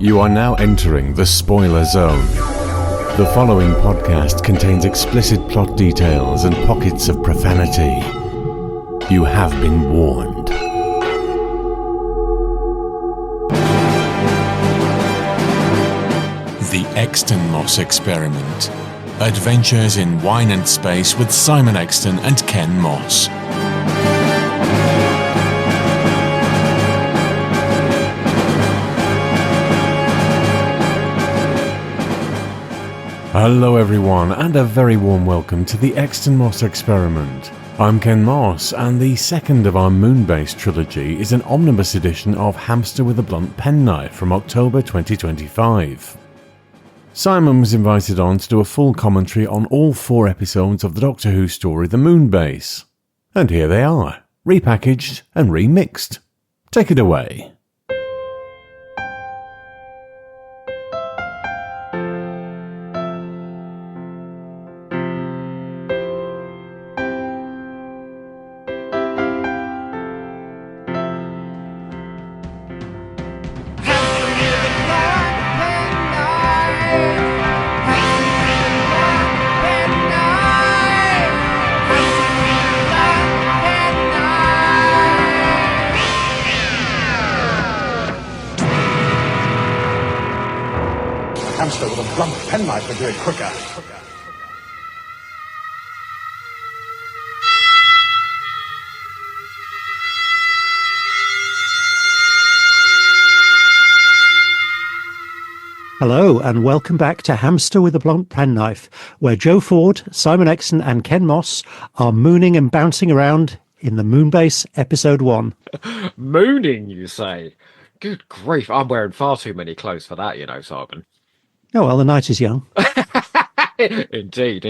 You are now entering the spoiler zone. The following podcast contains explicit plot details and pockets of profanity. You have been warned. The Exton Moss Experiment. Adventures in Wine and Space with Simon Exton and Ken Moss. Hello everyone, and a very warm welcome to the Exton Moss Experiment. I'm Ken Moss, and the second of our Moonbase trilogy is an omnibus edition of Hamster with a Blunt Penknife from October 2025. Simon was invited on to do a full commentary on all 4 episodes of the Doctor Who story The Moonbase. And here they are, repackaged and remixed. Take it away. Hamster with a blunt penknife would do it quicker. Hello and welcome back to Hamster with a Blunt Penknife, where Joe Ford, Simon Exton and Ken Moss are mooning and bouncing around in the Moonbase Episode 1. Mooning, you say? Good grief, I'm wearing far too many clothes for that, you know, Simon. Oh, well, the night is young. Indeed.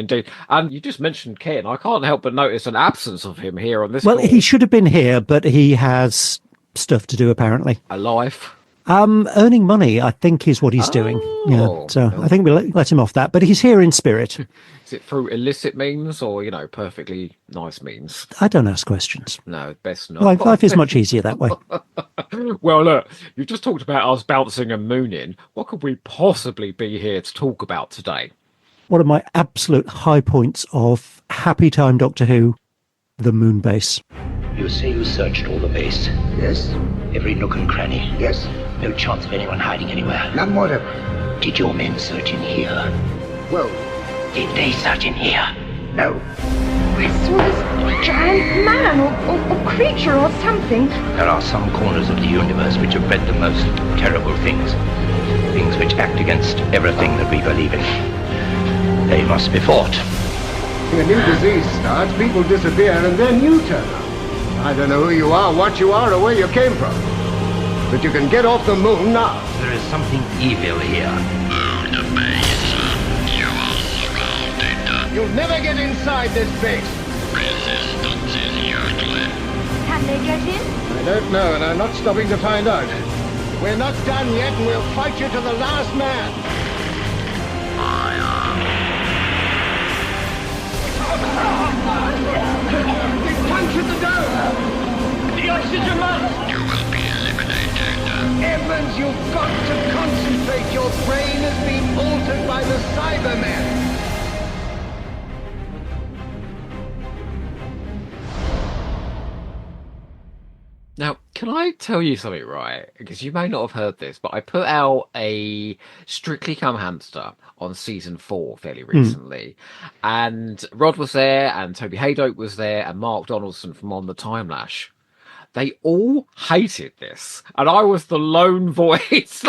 And you just mentioned Ken. I can't help but notice an absence of him here on this Well, call. he should have been here, but he has stuff to do, apparently. A life. Earning money, I think, is what he's doing. Yeah, so I think we'll let him off that, but he's here in spirit. Is it through illicit means or, you know, perfectly nice means? I don't ask questions. No, best not. Life is much easier that way. Well, look, you just talked about us bouncing and mooning. What could we possibly be here to talk about today? One of my absolute high points of Happy Time Doctor Who, the Moonbase. You say you searched all the base? Yes, Every nook and cranny? yes, No chance of anyone hiding anywhere? none whatever. Did your men search in here? Well, Did they search in here? no. I saw this giant man or creature or something. There are some corners of the universe which have bred the most terrible things. Things which act against everything that we believe in. They must be fought. When a new disease starts, people disappear and then you turn up. I don't know who you are, what you are, or where you came from. But you can get off the moon now. There is something evil here. The base. You are surrounded. You'll never get inside this base. Resistance is useless. Can they get in? I don't know, and I'm not stopping to find out. We're not done yet, and we'll fight you to the last man. They punctured the dome. The oxygen mask. You will be eliminated. Evans, you've got to concentrate. Your brain has been altered by the Cybermen. Now, can I tell you something, right? Because you may not have heard this, but I put out a Strictly Come Hamster on season 4 fairly recently. And Rod was there, and Toby Haydoke was there, and Mark Donaldson from On the Time Lash. They all hated this, and I was the lone voice,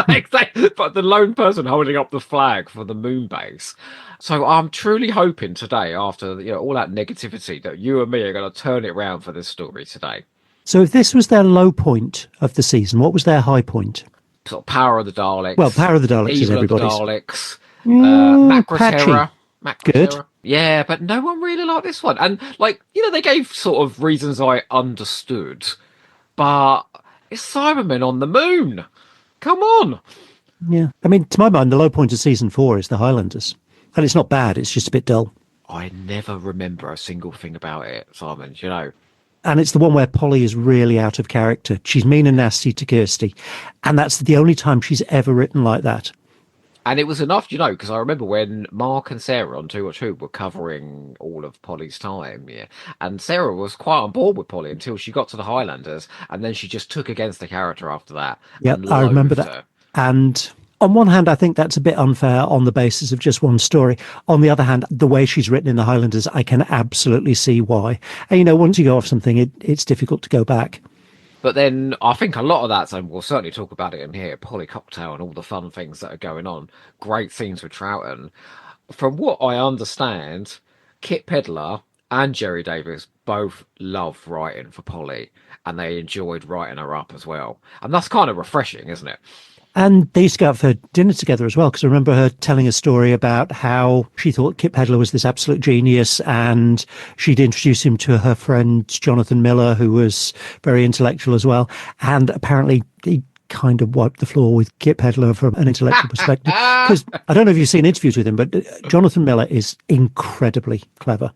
but the lone person holding up the flag for the Moonbase. So I'm truly hoping today, after all that negativity, that you and me are going to turn it around for this story today. So if this was their low point of the season, what was their high point? Sort of Power of the Daleks. Well, Power of the Daleks is Evil of the everybody's. Daleks. Patchy. Macroterror. Good. Yeah, but no one really liked this one. And, they gave sort of reasons I understood. But it's Cybermen on the moon. Come on. Yeah. I mean, to my mind, the low point of season 4 is the Highlanders. And it's not bad, it's just a bit dull. I never remember a single thing about it, Simon, you know. And it's the one where Polly is really out of character. She's mean and nasty to Kirsty. And that's the only time she's ever written like that. And it was enough, because I remember when Mark and Sarah on Two Watch Who were covering all of Polly's time, yeah. And Sarah was quite on board with Polly until she got to the Highlanders, and then she just took against the character after that. Yeah, And I remember loathed that. her. And on one hand, I think that's a bit unfair on the basis of just one story. On the other hand, the way she's written in the Highlanders, I can absolutely see why. And, once you go off something, it's difficult to go back. But then I think a lot of that, and we'll certainly talk about it in here, Polly Cocktail and all the fun things that are going on. Great scenes with Troughton. From what I understand, Kit Pedler and Jerry Davis both love writing for Polly, and they enjoyed writing her up as well. And that's kind of refreshing, isn't it? And they used to go out for dinner together as well, because I remember her telling a story about how she thought Kit Pedler was this absolute genius, and she'd introduce him to her friend Jonathan Miller, who was very intellectual as well. And apparently he kind of wiped the floor with Kit Pedler from an intellectual perspective. Because I don't know if you've seen interviews with him, but Jonathan Miller is incredibly clever.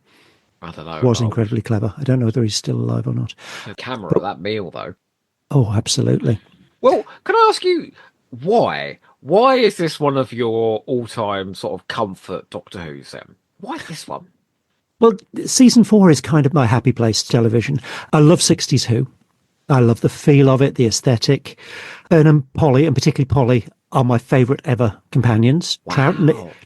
I don't know. Was incredibly clever. I don't know whether he's still alive or not. The camera at that meal, though. Oh, absolutely. Well, can I ask you, why? Why is this one of your all-time sort of comfort Doctor Who's then? Why this one? Well, season 4 is kind of my happy place television. I love 60s Who. I love the feel of it, the aesthetic. Ben and Polly, and particularly Polly, are my favourite ever companions. Wow.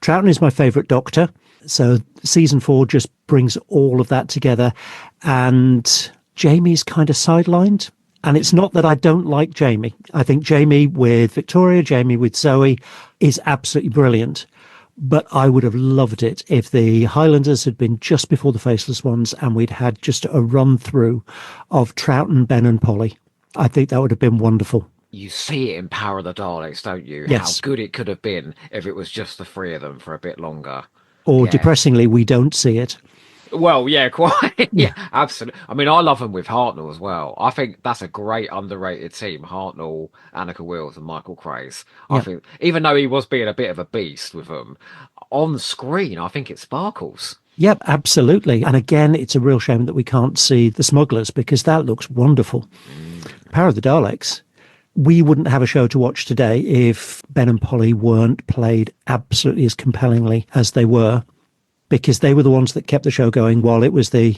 Troughton is my favourite Doctor. So season 4 just brings all of that together. And Jamie's kind of sidelined. And it's not that I don't like Jamie. I think Jamie with Victoria, Jamie with Zoe is absolutely brilliant. But I would have loved it if the Highlanders had been just before the Faceless Ones and we'd had just a run through of Troughton, Ben and Polly. I think that would have been wonderful. You see it in Power of the Daleks, don't you? Yes. How good it could have been if it was just the three of them for a bit longer. Or Yeah. depressingly, we don't see it. Well, yeah, quite. Yeah, absolutely. I mean, I love them with Hartnell as well. I think that's a great underrated team. Hartnell, Annika Wills, and Michael Craze. I Yeah. think, even though he was being a bit of a beast with them, on screen, I think it sparkles. Yep, absolutely. And again, it's a real shame that we can't see the Smugglers because that looks wonderful. Power of the Daleks. We wouldn't have a show to watch today if Ben and Polly weren't played absolutely as compellingly as they were, because they were the ones that kept the show going while it was the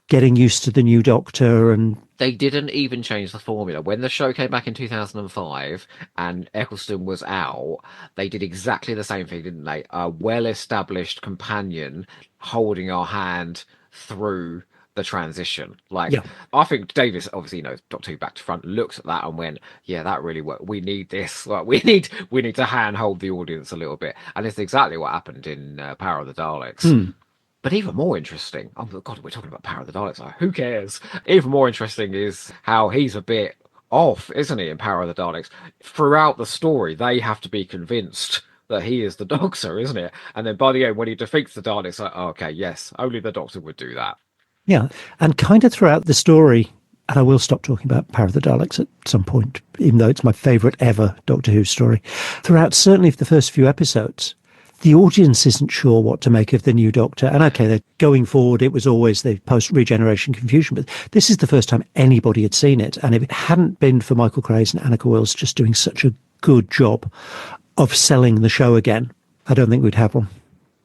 getting used to the new Doctor. And They didn't even change the formula. When the show came back in 2005 and Eccleston was out, they did exactly the same thing, didn't they? A well-established companion holding our hand through the transition. Yeah. I think Davis, obviously, Doctor Who back to front, looked at that and went, yeah, that really worked. We need this. We need to handhold the audience a little bit. And it's exactly what happened in Power of the Daleks. But even more interesting, oh God, we're talking about Power of the Daleks. Who cares? Even more interesting is how he's a bit off, isn't he, in Power of the Daleks? Throughout the story, they have to be convinced that he is the Doctor, isn't it? And then by the end, when he defeats the Daleks, like, oh, okay, yes, only the Doctor would do that. yeah, and kind of throughout the story, and I will stop talking about Power of the Daleks at some point, even though it's my favourite ever Doctor Who story. Throughout, certainly for the first few episodes, the audience isn't sure what to make of the new Doctor. And okay, they're going forward, it was always the post-regeneration confusion, but this is the first time anybody had seen it. And if it hadn't been for Michael Craze and Annika Wills just doing such a good job of selling the show again, I don't think we'd have one.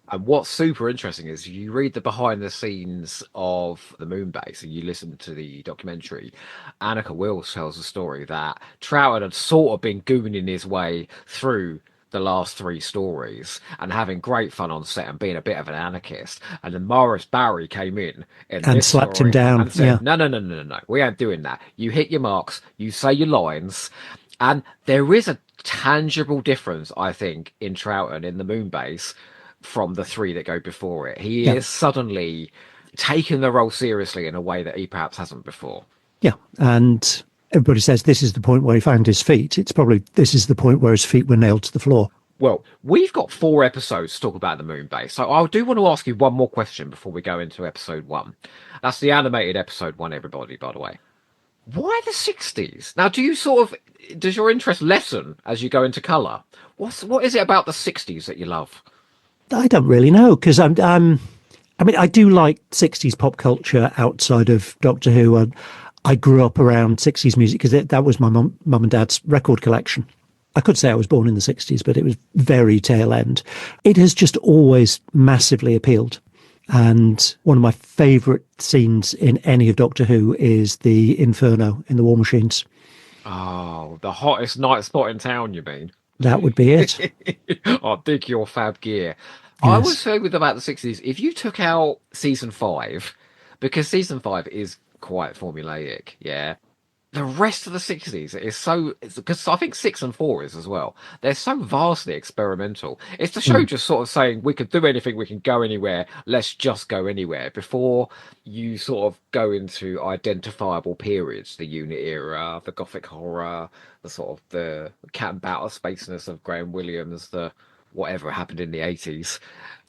And what's super interesting is you read the behind the scenes of the Moonbase and you listen to the documentary. Annika Wills tells the story that Troughton had sort of been gooning his way through the last three stories and having great fun on set and being a bit of an anarchist. And then Morris Barry came in And this slapped story him down, and said, yeah. No. We ain't doing that. You hit your marks, you say your lines. And there is a tangible difference, I think, in Troughton in the Moonbase from the three that go before it. He is suddenly taking the role seriously in a way that he perhaps hasn't before. Yeah, and everybody says this is the point where he found his feet. It's probably this is the point where his feet were nailed to the floor. Well, we've got 4 episodes to talk about the Moonbase, so I do want to ask you one more question before we go into episode 1. That's the animated episode 1, everybody, by the way. Why the 60s? Now, does your interest lessen as you go into colour? What is it about the 60s that you love? I don't really know, because I'm I mean, I do like 60s pop culture outside of Doctor Who. I grew up around 60s music because that was my mum and dad's record collection. I could say I was born in the 60s, but it was very tail end. It has just always massively appealed. And one of my favourite scenes in any of Doctor Who is the Inferno in the War Machines. Oh, the hottest night spot in town, you mean? That would be it. Oh, dig your fab gear. Yes. I would say with about the 60s, if you took out season 5, because season 5 is quite formulaic, yeah. The rest of the 60s is so, because I think 6 and 4 is as well. They're so vastly experimental. It's the show just sort of saying, we could do anything, we can go anywhere, let's just go anywhere, before you sort of go into identifiable periods, the unit era, the gothic horror, the sort of the cat and battle spaceness of Graham Williams, the whatever happened in the 80s.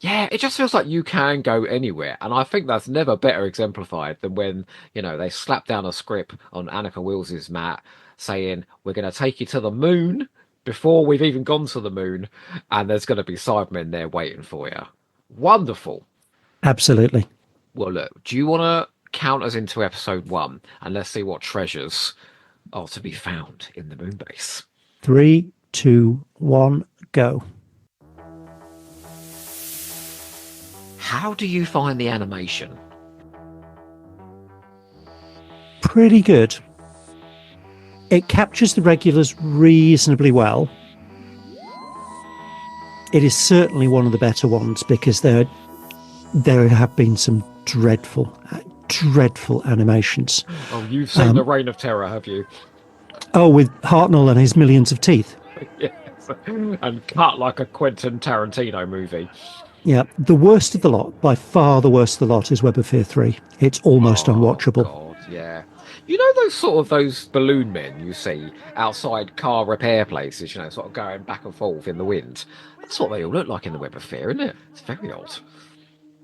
Yeah, it just feels like you can go anywhere. And I think that's never better exemplified than when, they slap down a script on Annika Wills's mat saying, we're going to take you to the moon before we've even gone to the moon. And there's going to be Cybermen there waiting for you. Wonderful. Absolutely. Well, look, do you want to count us into episode 1? And let's see what treasures are to be found in the Moonbase. 3, 2, 1, go. How do you find the animation? Pretty good. It captures the regulars reasonably well. It is certainly one of the better ones because there have been some dreadful animations. Oh, you've seen the Reign of Terror, have you? Oh, with Hartnell and his millions of teeth. Yes. And cut like a Quentin Tarantino movie. Yeah, the worst of the lot, by far the worst of the lot, is Web of Fear 3. It's almost unwatchable. God, yeah. You know those balloon men you see outside car repair places, sort of going back and forth in the wind? That's what they all look like in the Web of Fear, isn't it? It's very odd.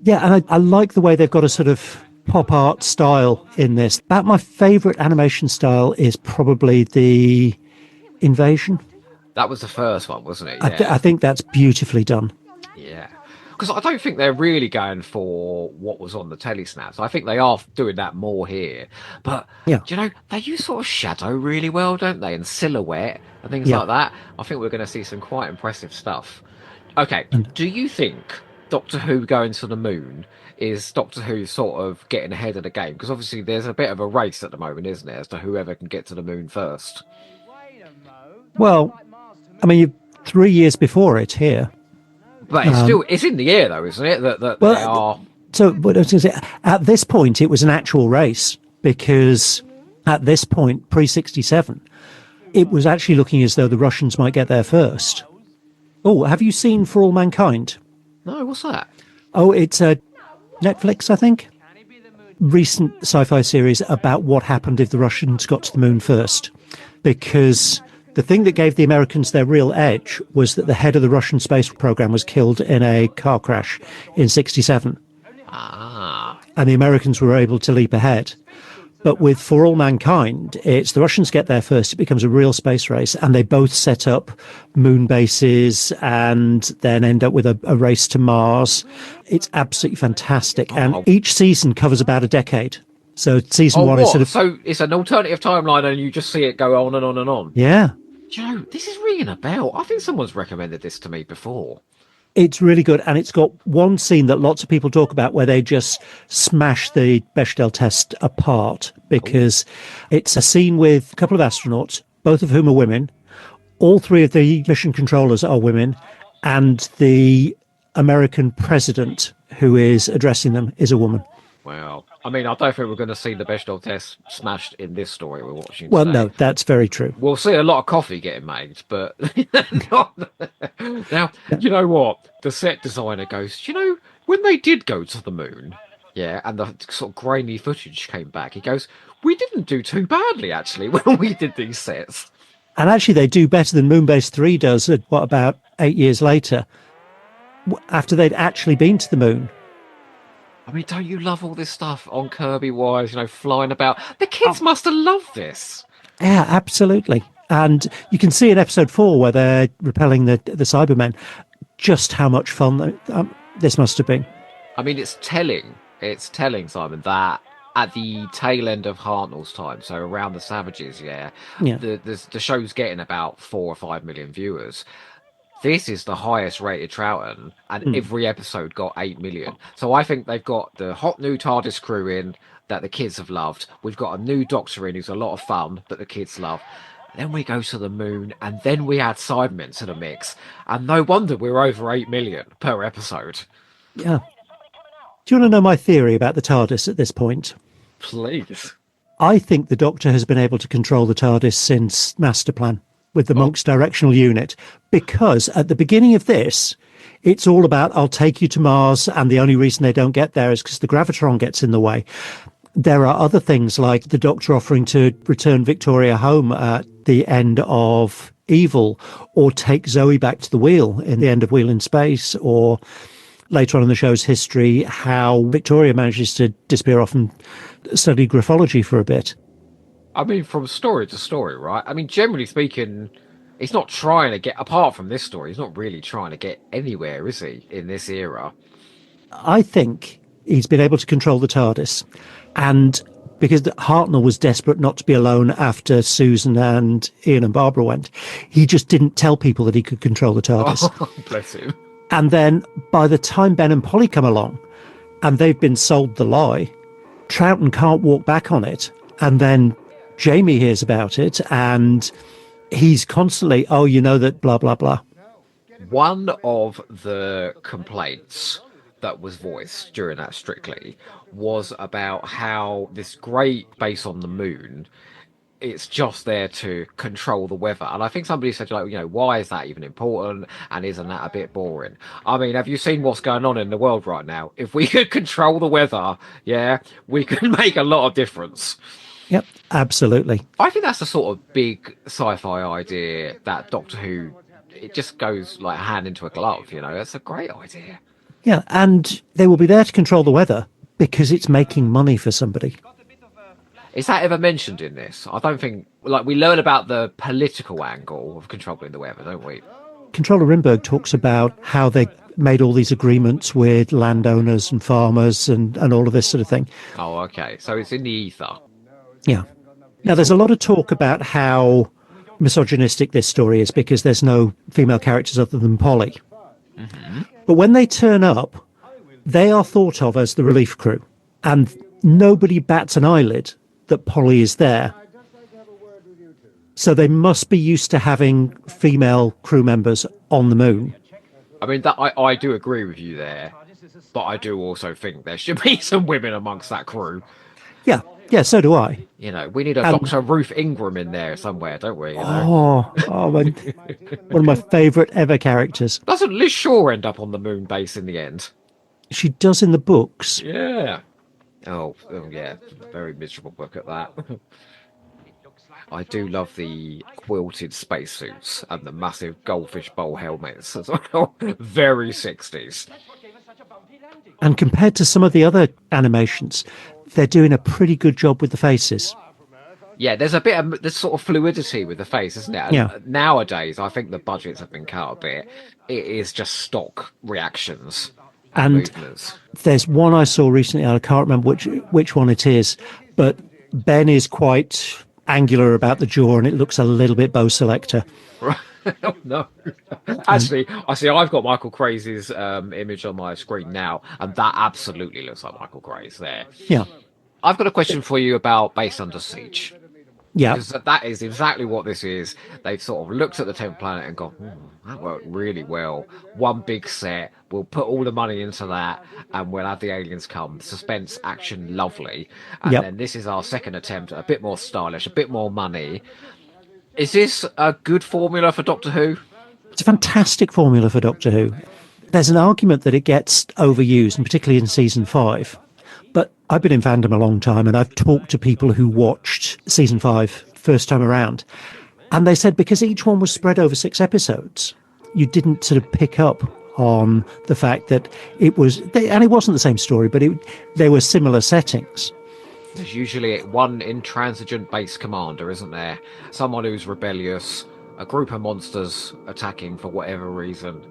Yeah, and I like the way they've got a sort of pop art style in this. About my favourite animation style is probably the Invasion. That was the first one, wasn't it? Yeah. I think that's beautifully done. Yeah. Because I don't think they're really going for what was on the telesnaps. I think they are doing that more here. But, Yeah. They use sort of shadow really well, don't they? And silhouette and things Yeah. like that. I think we're going to see some quite impressive stuff. Okay, do you think Doctor Who going to the moon is Doctor Who sort of getting ahead of the game? Because obviously there's a bit of a race at the moment, isn't there, as to whoever can get to the moon first? Well, I mean, you're 3 years before it here. But it's in the air, though, isn't it? That Well, they are... So, but I was going to say, at this point, it was an actual race because at this point, pre-67, it was actually looking as though the Russians might get there first. Oh, have you seen For All Mankind? No, what's that? Oh, it's a Netflix, I think. Recent sci-fi series about what happened if the Russians got to the moon first. Because the thing that gave the Americans their real edge was that the head of the Russian space program was killed in a car crash in 67. Ah. And the Americans were able to leap ahead. But with For All Mankind, it's the Russians get there first, it becomes a real space race, and they both set up moon bases and then end up with a race to Mars. It's absolutely fantastic. And each season covers about a decade. So season one is sort of... So it's an alternative timeline and you just see it go on and on and on? Yeah. Joe, this is ringing a bell. I think someone's recommended this to me before. It's really good. And it's got one scene that lots of people talk about where they just smash the Bechdel test apart because it's a scene with a couple of astronauts, both of whom are women. All three of the mission controllers are women. And the American president who is addressing them is a woman. Well, I mean, I don't think we're going to see the Bechdel test smashed in this story we're watching Well, today. no, that's very true. We'll see a lot of coffee getting made, but now, you know what? The set designer goes, when they did go to the moon, yeah, and the sort of grainy footage came back, he goes, we didn't do too badly, actually, when we did these sets. And actually, they do better than Moonbase 3 does, about 8 years later, after they'd actually been to the moon. I mean, don't you love all this stuff on Kirby Wise, flying about? The kids must have loved this. Yeah, absolutely. And you can see in episode 4 where they're repelling the Cybermen just how much fun this must have been. I mean, it's telling. It's telling, Simon, that at the tail end of Hartnell's time, so around the Savages, Yeah. the show's getting about 4 or 5 million viewers. This is the highest rated Troughton, and every episode got 8 million. So I think they've got the hot new TARDIS crew in that the kids have loved. We've got a new Doctor in who's a lot of fun that the kids love. Then we go to the moon, and then we add Cybermen to the mix. And no wonder we're over 8 million per episode. Yeah. Do you want to know my theory about the TARDIS at this point? Please. I think the Doctor has been able to control the TARDIS since Masterplan with the Monk's directional unit, because at the beginning of this, it's all about, I'll take you to Mars, and the only reason they don't get there is because the gravitron gets in the way. There are other things like the Doctor offering to return Victoria home at the end of Evil, or take Zoe back to the Wheel in the end of Wheel in Space, or later on in the show's history, how Victoria manages to disappear off and study graphology for a bit. I mean, from story to story, right? I mean, generally speaking, he's not trying to get, apart from this story, he's not really trying to get anywhere, is he, in this era? I think he's been able to control the TARDIS. And because Hartnell was desperate not to be alone after Susan and Ian and Barbara went, he just didn't tell people that he could control the TARDIS. Oh, bless him. And then by the time Ben and Polly come along and they've been sold the lie, Troughton can't walk back on it. And then Jamie hears about it and he's constantly, oh, you know that blah, blah, blah. One of the complaints that was voiced during that Strictly was about how this great base on the moon, it's just there to control the weather. And I think somebody said, like, you know, why is that even important? And isn't that a bit boring? I mean, have you seen what's going on in the world right now? If we could control the weather, yeah, we could make a lot of difference. Yep, absolutely. I think that's the sort of big sci-fi idea that Doctor Who, it just goes like hand into a glove, you know. That's a great idea. Yeah, and they will be there to control the weather because it's making money for somebody. Is that ever mentioned in this? I don't think, like, we learn about the political angle of controlling the weather, don't we? Controller Rimberg talks about how they made all these agreements with landowners and farmers and all of this sort of thing. Oh, okay. So it's in the ether. Yeah. Now, there's a lot of talk about how misogynistic this story is because there's no female characters other than Polly. Mm-hmm. But when they turn up, they are thought of as the relief crew. And nobody bats an eyelid that Polly is there. So they must be used to having female crew members on the moon. I mean, that I do agree with you there. But I do also think there should be some women amongst that crew. Yeah, so do I. You know, we need a Dr. Ruth Ingram in there somewhere, don't we? You know? One of my favourite ever characters. Doesn't Liz Shaw end up on the moon base in the end? She does in the books. Yeah. Oh yeah, very miserable book at that. I do love the quilted spacesuits and the massive goldfish bowl helmets as well. Very 60s. And compared to some of the other animations, they're doing a pretty good job with the faces. Yeah, there's a bit of this sort of fluidity with the face, isn't it? And yeah. Nowadays, I think the budgets have been cut a bit. It is just stock reactions and movements. There's one I saw recently, I can't remember which one it is, but Ben is quite angular about the jaw and it looks a little bit Bo Selector. Oh, no. Actually, I've got Michael Craze's image on my screen now, and that absolutely looks like Michael Craze there. Yeah. I've got a question for you about Base Under Siege. Yeah. Because that is exactly what this is. They've sort of looked at the 10th planet and gone, that worked really well. One big set, we'll put all the money into that, and we'll have the aliens come. Suspense, action, lovely. And then this is our second attempt, a bit more stylish, a bit more money. Is this a good formula for Doctor Who? It's a fantastic formula for Doctor Who. There's an argument that it gets overused, and particularly in season 5. But I've been in fandom a long time, and I've talked to people who watched season 5 first time around. And they said because each one was spread over 6 episodes, you didn't sort of pick up on the fact that it was, and it wasn't the same story, but there were similar settings. There's usually one intransigent base commander, isn't there? Someone who's rebellious, a group of monsters attacking for whatever reason.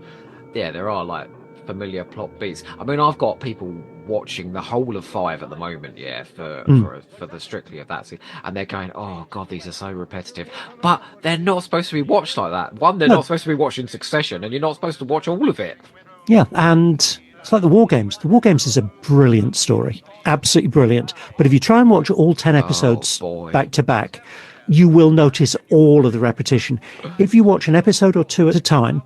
Yeah, there are like familiar plot beats. I mean, I've got people watching the whole of 5 at the moment, for the Strictly of that scene, and they're going, "Oh God, these are so repetitive." But they're not supposed to be watched like that. One, they're not supposed to be watched in succession, and you're not supposed to watch all of it. Yeah, and it's like the War Games. The War Games is a brilliant story, absolutely brilliant. But if you try and watch all 10 episodes back to back, you will notice all of the repetition. If you watch an episode or two at a time,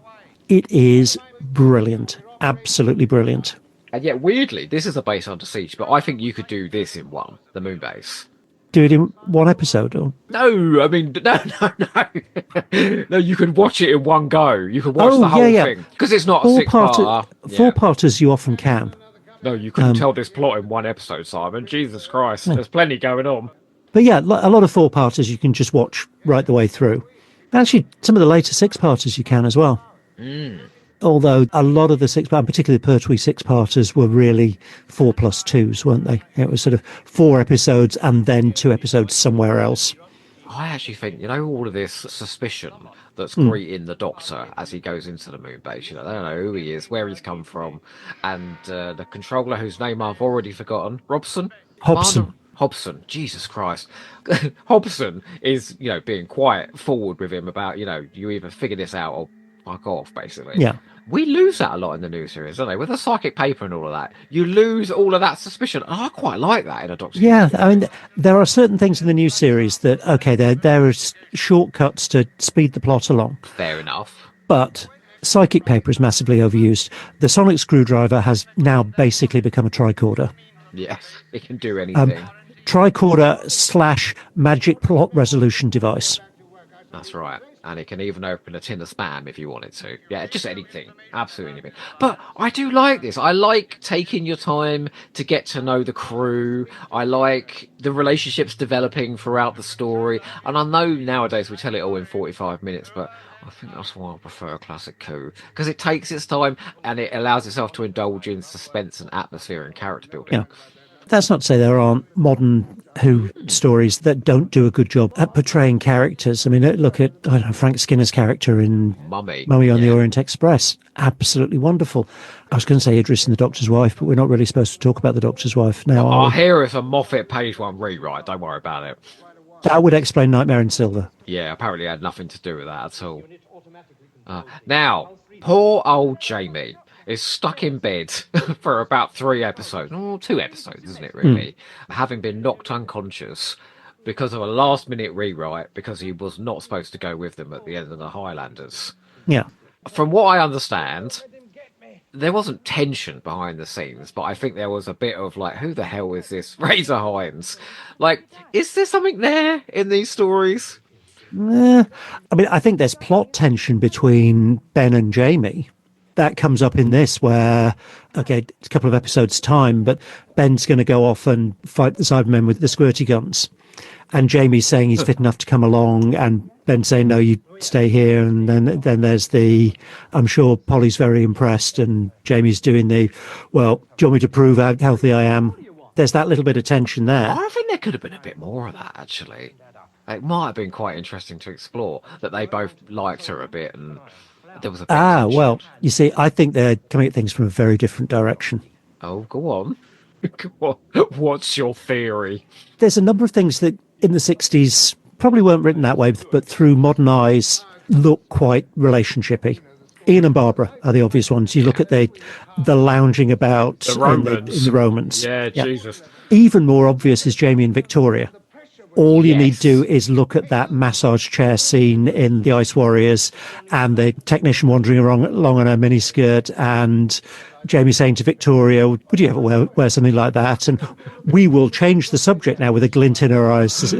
it is brilliant, absolutely brilliant. And yet, weirdly, this is a base Under Siege, but I think you could do this in one, the Moonbase. Do it in one episode? Or? No, I mean, no. No, you could watch it in one go. You could watch the whole thing. Because it's not a 6-parter. Four-parters you often can. No, you couldn't tell this plot in one episode, Simon. Jesus Christ, there's plenty going on. But yeah, a lot of 4-parters you can just watch right the way through. Actually, some of the later 6-parters you can as well. Although a lot of the 6-part, particularly the Pertwee 6-parters, were really 4+2s, weren't they? It was sort of 4 episodes and then 2 episodes somewhere else. I actually think, all of this suspicion that's greeting the Doctor as he goes into the Moonbase. They don't know who he is, where he's come from, and the controller, whose name I've already forgotten, Hobson. Hobson, Jesus Christ. Hobson is, being quite forward with him about, you either figure this out or fuck off, basically. Yeah. We lose that a lot in the new series, don't they? With the psychic paper and all of that, you lose all of that suspicion. And I quite like that in a Doctor. Yeah, I mean, there are certain things in the new series that, okay, there are shortcuts to speed the plot along. Fair enough. But psychic paper is massively overused. The sonic screwdriver has now basically become a tricorder. Yes, it can do anything. Tricorder / magic plot resolution device. That's right. And it can even open a tin of Spam if you wanted to. Yeah, just anything. Absolutely anything. But I do like this. I like taking your time to get to know the crew. I like the relationships developing throughout the story. And I know nowadays we tell it all in 45 minutes, but I think that's why I prefer Classic Who. Because it takes its time and it allows itself to indulge in suspense and atmosphere and character building. Yeah. That's not to say there aren't modern Who stories that don't do a good job at portraying characters. I mean, look at Frank Skinner's character in Mummy on the Orient Express. Absolutely wonderful. I was going to say Idris and the Doctor's Wife, but we're not really supposed to talk about the Doctor's Wife now. I'll hear if a Moffat page 1 rewrite. Don't worry about it. That would explain Nightmare in Silver. Yeah, apparently it had nothing to do with that at all. Now, poor old Jamie is stuck in bed for about 3 episodes, or 2 episodes, isn't it, really? Having been knocked unconscious because of a last-minute rewrite because he was not supposed to go with them at the end of the Highlanders. Yeah. From what I understand, there wasn't tension behind the scenes, but I think there was a bit of like, who the hell is this Razor Hines? Like, is there something there in these stories? I mean, I think there's plot tension between Ben and Jamie. That comes up in this where, okay, it's a couple of episodes' time, but Ben's going to go off and fight the Cybermen with the squirty guns. And Jamie's saying he's fit enough to come along, and Ben saying, no, you stay here. And then there's I'm sure Polly's very impressed, and Jamie's doing well, do you want me to prove how healthy I am? There's that little bit of tension there. I think there could have been a bit more of that, actually. It might have been quite interesting to explore, that they both liked her a bit, and there was a bit of tension. Well, you see, I think they're coming at things from a very different direction. Oh, go on. Go on. What's your theory? There's a number of things that in the 60s probably weren't written that way, but through modern eyes look quite relationshipy. Ian and Barbara are the obvious ones. You look at the lounging about the Romans. In the Romans. Yeah, Jesus. Even more obvious is Jamie and Victoria. All you need to do is look at that massage chair scene in The Ice Warriors and the technician wandering along on her miniskirt and Jamie saying to Victoria, would you ever wear something like that? And we will change the subject now with a glint in her eyes as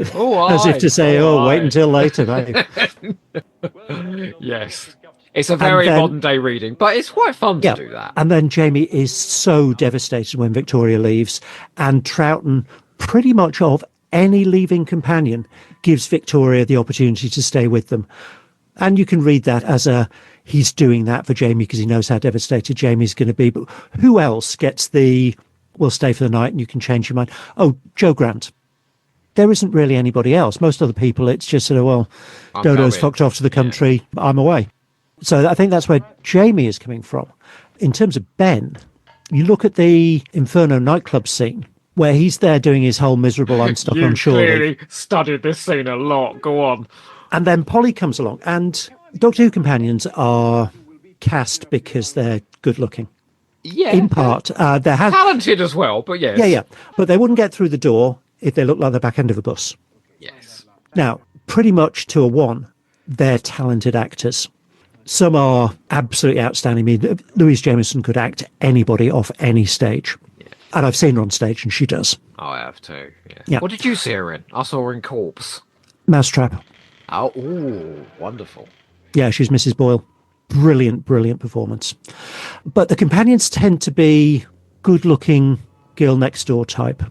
if to say, wait until later. Yes. It's a very modern day reading, but it's quite fun to do that. And then Jamie is so devastated when Victoria leaves, and Troughton pretty much of any leaving companion gives Victoria the opportunity to stay with them. And you can read that as he's doing that for Jamie because he knows how devastated Jamie's going to be. But who else gets we'll stay for the night and you can change your mind? Oh, Joe Grant. There isn't really anybody else. Most other people, it's just sort of, Dodo's fucked off to the country, I'm away. So I think that's where Jamie is coming from. in terms of Ben, you look at the Inferno nightclub scene where he's there doing his whole miserable I'm stuck on You shore leave. clearly studied this scene a lot. Go on. And then Polly comes along, and Doctor Who companions are cast because they're good looking. Yeah. In part, they're Talented as well, but yes. yeah, but they wouldn't get through the door if they looked like the back end of a bus. Yes. Now, pretty much to a one, they're talented actors. Some are absolutely outstanding. I mean, Louise Jameson could act anybody off any stage. Yeah. And I've seen her on stage, and she does. I have too. Yeah. Yeah. What did you see her in? I saw her in Corpse. Mousetrap. Oh, ooh, wonderful. Yeah, she's Mrs. Boyle. Brilliant, brilliant performance. But the companions tend to be good-looking girl next door type.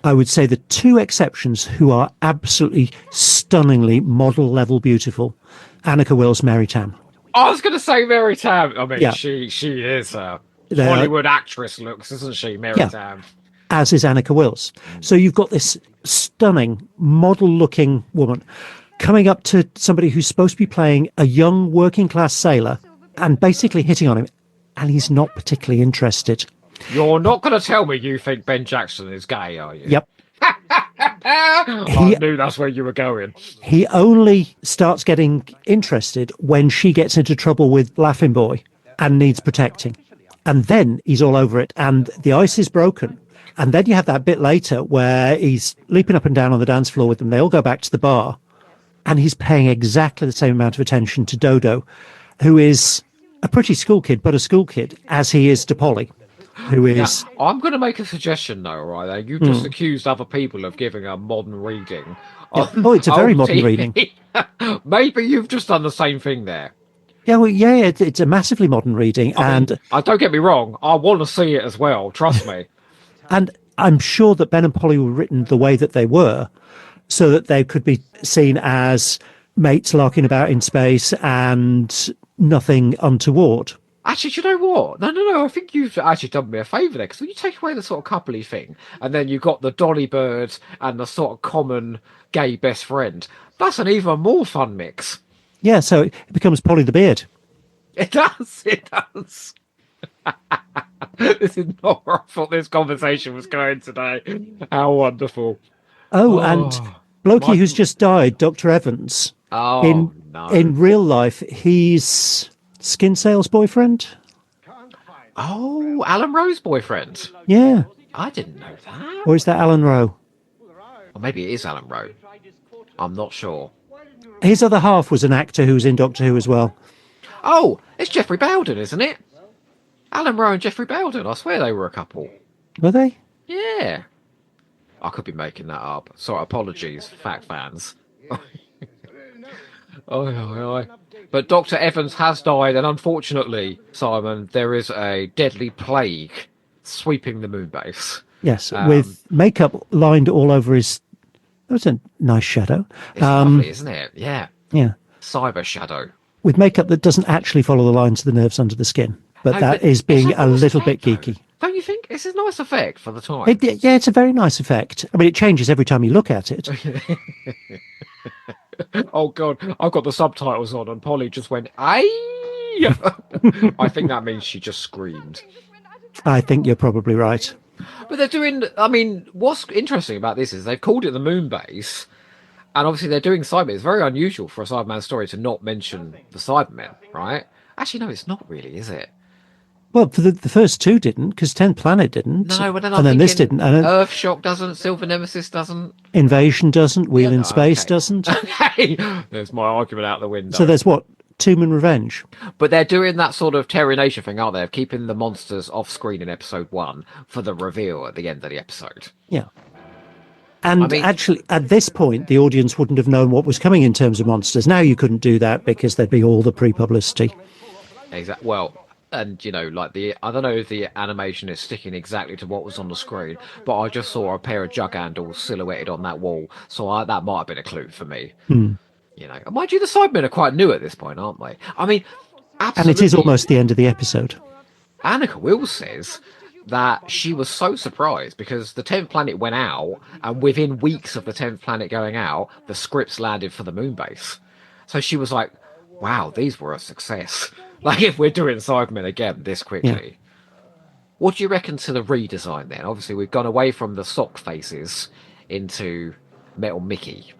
I would say the two exceptions who are absolutely stunningly model-level beautiful, Annika Wills, Mary Tam. I was going to say Mary Tam. I mean, Yeah. she is a They are- Hollywood actress looks, isn't she, Mary Yeah. Tam? As is Annika Wills. So you've got this stunning, model-looking woman coming up to somebody who's supposed to be playing a young working-class sailor and basically hitting on him, and he's not particularly interested. You're not going to tell me you think Ben Jackson is gay, are you? Yep. I knew that's where you were going. He only starts getting interested when she gets into trouble with Laughing Boy and needs protecting. And then he's all over it, and the ice is broken. And then you have that bit later where he's leaping up and down on the dance floor with them. They all go back to the bar, and he's paying exactly the same amount of attention to Dodo, who is a pretty school kid, but a school kid, as he is to Polly, who is... Now, I'm going to make a suggestion, though, right? You just accused other people of giving a modern reading. Oh, it's a very modern TV. reading. Maybe you've just done the same thing there. Yeah, well, it's a massively modern reading, and Don't get me wrong. I want to see it as well. Trust me. and I'm sure that Ben and Polly were written the way that they were, so that they could be seen as mates larking about in space and nothing untoward. Actually, do you know what? No. I think you've actually done me a favour there, because when you take away the sort of coupley thing, and then you've got the Dolly Bird and the sort of common gay best friend, that's an even more fun mix. Yeah, so it becomes Polly the Beard. It does. This is not where I thought this conversation was going today. How wonderful. And Blokey who's just died, Dr. Evans. Oh, no. In real life, he's Skin Sale's boyfriend. Oh, Alan Rowe's boyfriend. Yeah. I didn't know that. Or is that Alan Rowe? Or maybe it is Alan Rowe. I'm not sure. His other half was an actor who was in Doctor Who as well. Oh, it's Jeffrey Bowden, isn't it? Alan Rowe and Jeffrey Bowden. I swear they were a couple. Were they? Yeah. I could be making that up. Sorry, apologies, fact fans. Oh. But Dr. Evans has died, and unfortunately, Simon, there is a deadly plague sweeping the Moonbase. Yes, with makeup lined all over his... That was a nice shadow. It's lovely, isn't it? Yeah. Yeah. Cyber shadow. With makeup that doesn't actually follow the lines of the nerves under the skin. But No, that but is being it's a a nice little bit effect, though. geeky. Don't you think? It's a nice effect for the time. Yeah, it's a very nice effect. I mean, it changes every time you look at it. Oh, God. I've got the subtitles on, and Polly just went, aye! I think that means she just screamed. I think you're probably right. But they're doing... I mean, what's interesting about this is they've called it the Moonbase, and obviously they're doing Cybermen. It's very unusual for a Cyberman story to not mention the Cybermen, right? Actually, no, it's not really, is it? Well, for the first two didn't, because 10th Planet didn't. No, but then and then this didn't. And Earthshock doesn't, Silver Nemesis doesn't. Invasion doesn't, Wheel in Space okay. doesn't. Hey, there's my argument out the window. So there's what? Tomb and Revenge. But they're doing that sort of Terry Nation thing, aren't they? Of keeping the monsters off screen in episode 1 for the reveal at the end of the episode. Yeah. And I mean- actually, at this point, the audience wouldn't have known what was coming in terms of monsters. Now you couldn't do that because there'd be all the pre-publicity. Exactly. Well, and you know, like I don't know if the animation is sticking exactly to what was on the screen, but I just saw a pair of jug handles silhouetted on that wall, so that might have been a clue for me. You know, and mind you, the Cybermen are quite new at this point, aren't they? I mean, absolutely. And it is almost the end of the episode. Annika Wills says that she was so surprised because the 10th planet went out, and within weeks of the 10th planet going out, the scripts landed for the Moonbase. So she was like, wow, these were a success. Like, if we're doing Cybermen again this quickly. What do you reckon to the redesign then? Obviously, we've gone away from the sock faces into Metal Mickey.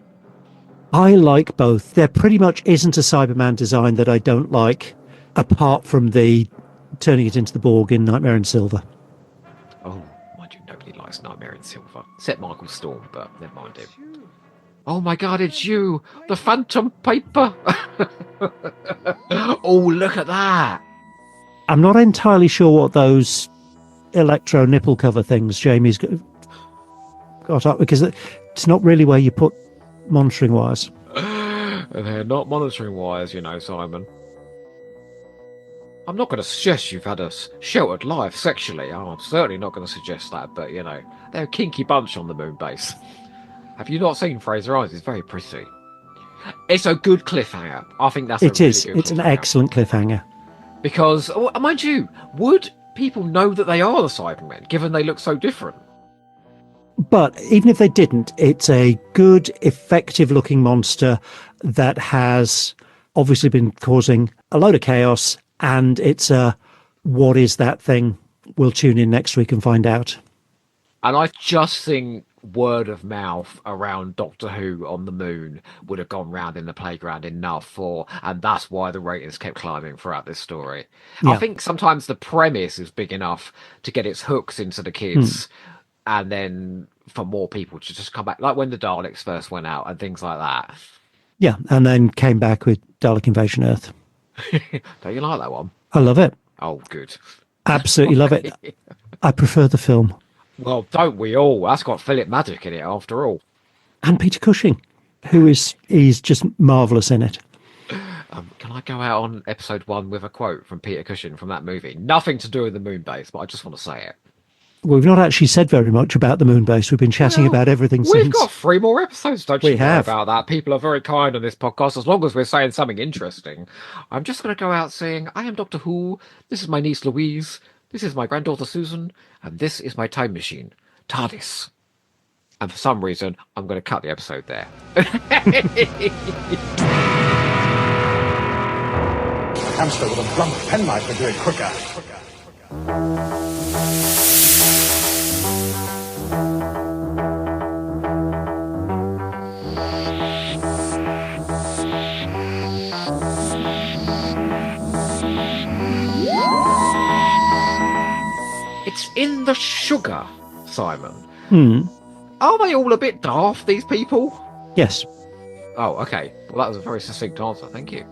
I like both. There pretty much isn't a Cyberman design that I don't like, apart from the turning it into the Borg in Nightmare in Silver. Oh, mind you, nobody likes Nightmare in Silver. Except Michael Storm, but never mind him. Oh my god, it's you! The Phantom Paper! Oh, look at that! I'm not entirely sure what those electro nipple cover things Jamie's got up, because it's not really where you put monitoring wires. They're not monitoring wires, you know, Simon. I'm not going to suggest you've had a sheltered life sexually. I'm certainly not going to suggest that, but, you know, they're a kinky bunch on the Moonbase. Have you not seen Fraser Eyes? It's very pretty. It's a good cliffhanger. I think that's It a is. really good It's an cliffhanger. excellent cliffhanger. Because, mind you, would people know that they are the Cybermen, given they look so different? But even if they didn't, it's a good, effective-looking monster that has obviously been causing a load of chaos, and it's a, what is that thing? We'll tune in next week and find out. And I just think word of mouth around Doctor Who on the moon would have gone round in the playground enough for, and that's why the ratings kept climbing throughout this story. Yeah. I think sometimes the premise is big enough to get its hooks into the kids, and then for more people to just come back, like when the Daleks first went out and things like that. Yeah, and then came back with Dalek Invasion Earth. Don't you like that one? I love it. Oh, good. Absolutely love it. I prefer the film. Well, don't we all? That's got Philip Maddock in it, after all. And Peter Cushing, he's just marvellous in it. Can I go out on episode 1 with a quote from Peter Cushing from that movie? Nothing to do with the Moonbase, but I just want to say it. We've not actually said very much about the Moonbase. We've been chatting about everything We've since. got 3 more episodes, don't you We worry have. about that. People are very kind on this podcast, as long as we're saying something interesting. I'm just going to go out saying, I am Doctor Who, this is my niece Louise, this is my granddaughter Susan, and this is my time machine, TARDIS. And for some reason, I'm going to cut the episode there. A hamster with a blunt penknife would do it quicker. It's in the sugar, Simon. Hmm. Are they all a bit daft, these people? Yes. Oh, okay. Well, that was a very succinct answer. Thank you.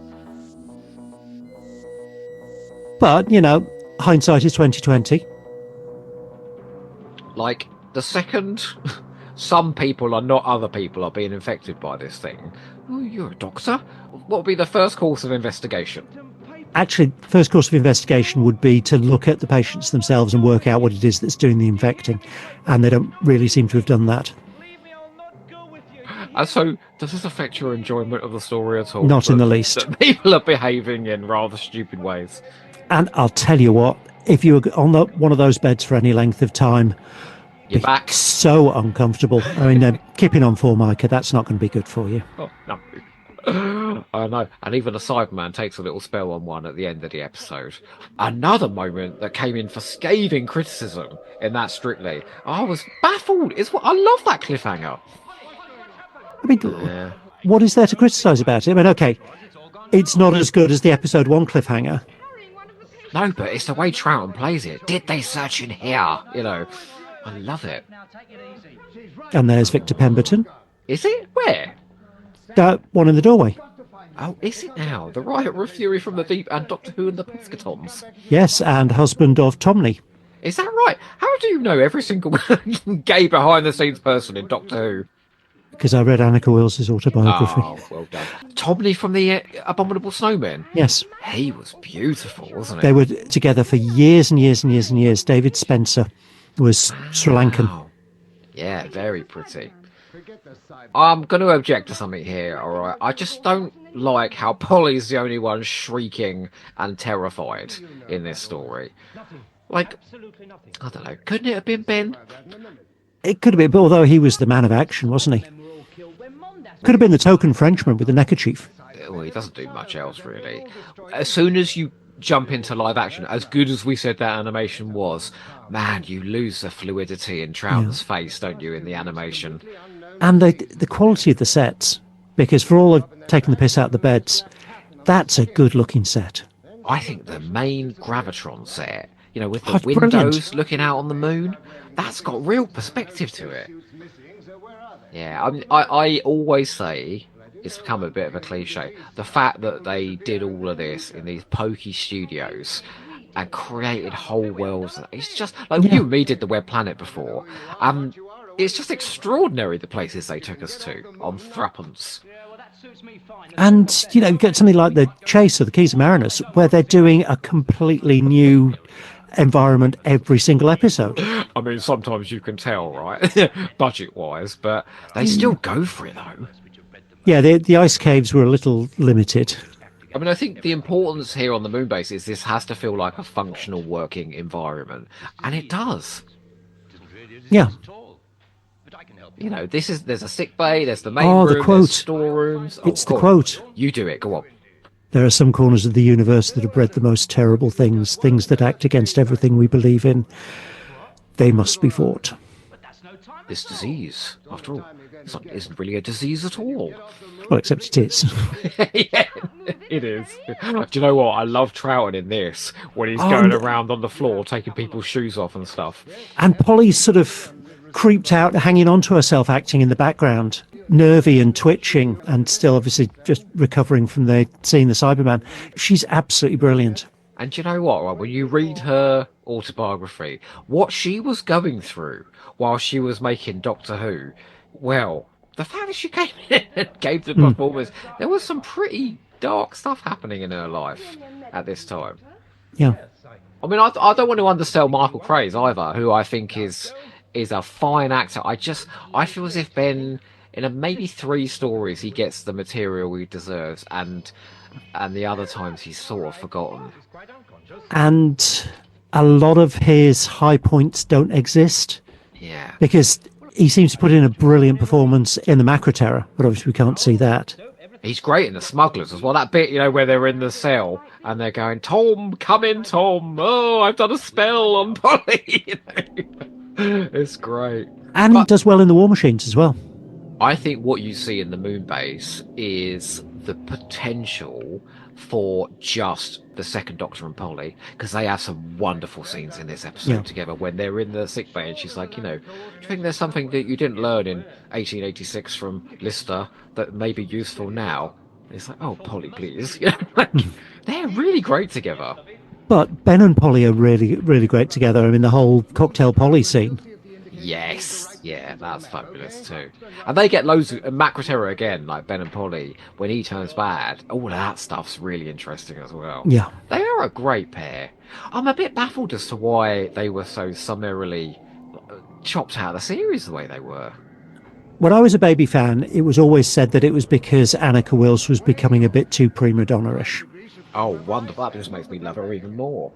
But, you know, hindsight is 2020. Like, the second some people are not other people are being infected by this thing, oh, you're a doctor? What would be the first course of investigation? Actually, first course of investigation would be to look at the patients themselves and work out what it is that's doing the infecting. And they don't really seem to have done that. And so, does this affect your enjoyment of the story at all? Not in the least. That people are behaving in rather stupid ways. And I'll tell you what, if you were on one of those beds for any length of time, You're back. so uncomfortable. I mean, keeping on Formica, that's not going to be good for you. Oh, no. I know. And even the Cyberman takes a little spell on one at the end of the episode. Another moment that came in for scathing criticism in that Strictly. I was baffled. I love that cliffhanger. I mean, Yeah. what is there to criticise about it? I mean, okay, it's not as good as the episode 1 cliffhanger. No, but it's the way Troughton plays it. Did they search in here? You know, I love it. And there's Victor Pemberton, Is it? Where? that one in the doorway. Oh, is it now? The Riot of Fury from the Deep and Doctor Who and the Pescatons. Yes, and husband of Tomney. Is that right? How do you know every single gay behind-the-scenes person in Doctor Who? Because I read Annika Wills's autobiography. Oh, well done. Tomney from the Abominable Snowmen. Yes, He was beautiful, wasn't he? they were together for years and years and years and years. David Spencer was Sri Lankan. Wow. Yeah, very pretty. I'm going to object to something here, alright? I just don't like how Polly's the only one shrieking and terrified in this story. Like, I don't know, couldn't it have been Ben? It could have been, but although he was the man of action, wasn't he? Could have been the token Frenchman with the neckerchief. Well, he doesn't do much else, really. As soon as you jump into live action, as good as we said that animation was, man, you lose the fluidity in Troughton's face, don't you, in the animation? And the quality of the sets, because for all of taking the piss out of the beds, that's a good looking set. I think the main Gravitron set, with the Oh, windows brilliant. looking out on the moon, that's got real perspective to it. Yeah, I always say, it's become a bit of a cliche, the fact that they did all of this in these pokey studios and created whole worlds. It's just like you and me did the Web Planet before. It's just extraordinary the places they took us to on Threepence. And, you get something like the Chase or the Keys of Marinus, where they're doing a completely new environment every single episode. I mean, sometimes you can tell, right, budget-wise, but they still go for it, though. Yeah, the ice caves were a little limited. I mean, I think the importance here on the Moonbase is this has to feel like a functional working environment, and it does. Yeah. There's a sick bay, there's the main Oh, room, the quote. there's storerooms. It's go the on. quote. You do it, go on. There are some corners of the universe that have bred the most terrible things that act against everything we believe in. They must be fought. This disease, after all, isn't really a disease at all. Well, except it is. Yeah, it is. Do you know what? I love Troughton in this, when he's going around on the floor taking people's shoes off and stuff. And Polly's sort of creeped out, hanging onto herself, acting in the background, nervy and twitching, and still obviously just recovering from seeing the Cyberman. She's absolutely brilliant. And do you know what? Right, when you read her autobiography, what she was going through while she was making Doctor Who, well, the fact that she came in and gave the performance, there was some pretty dark stuff happening in her life at this time. Yeah. I mean, I don't want to undersell Michael Craze either, who I think is a fine actor. I feel as if Ben, in maybe 3 stories, he gets the material he deserves, and the other times he's sort of forgotten. And a lot of his high points don't exist. Yeah. Because he seems to put in a brilliant performance in the Macro Terror, but obviously we can't see that. He's great in the Smugglers as well. That bit, where they're in the cell and they're going, "Tom, come in, Tom. Oh, I've done a spell on Polly." It's great. And he does well in the War Machines as well. I think what you see in the Moonbase is the potential for just the second Doctor and Polly, because they have some wonderful scenes in this episode together when they're in the sick bay and she's like, do you think there's something that you didn't learn in 1886 from Lister that may be useful now? And it's like, oh, Polly, please. They're really great together. But Ben and Polly are really, really great together. I mean, the whole Cocktail Polly scene. Yes, yeah, that's fabulous too. And they get loads of Macro Terror again, like Ben and Polly, when he turns bad. All of that stuff's really interesting as well. Yeah. They are a great pair. I'm a bit baffled as to why they were so summarily chopped out of the series the way they were. When I was a baby fan, it was always said that it was because Annika Wills was becoming a bit too prima donna-ish. Oh, wonderful. That just makes me love her even more.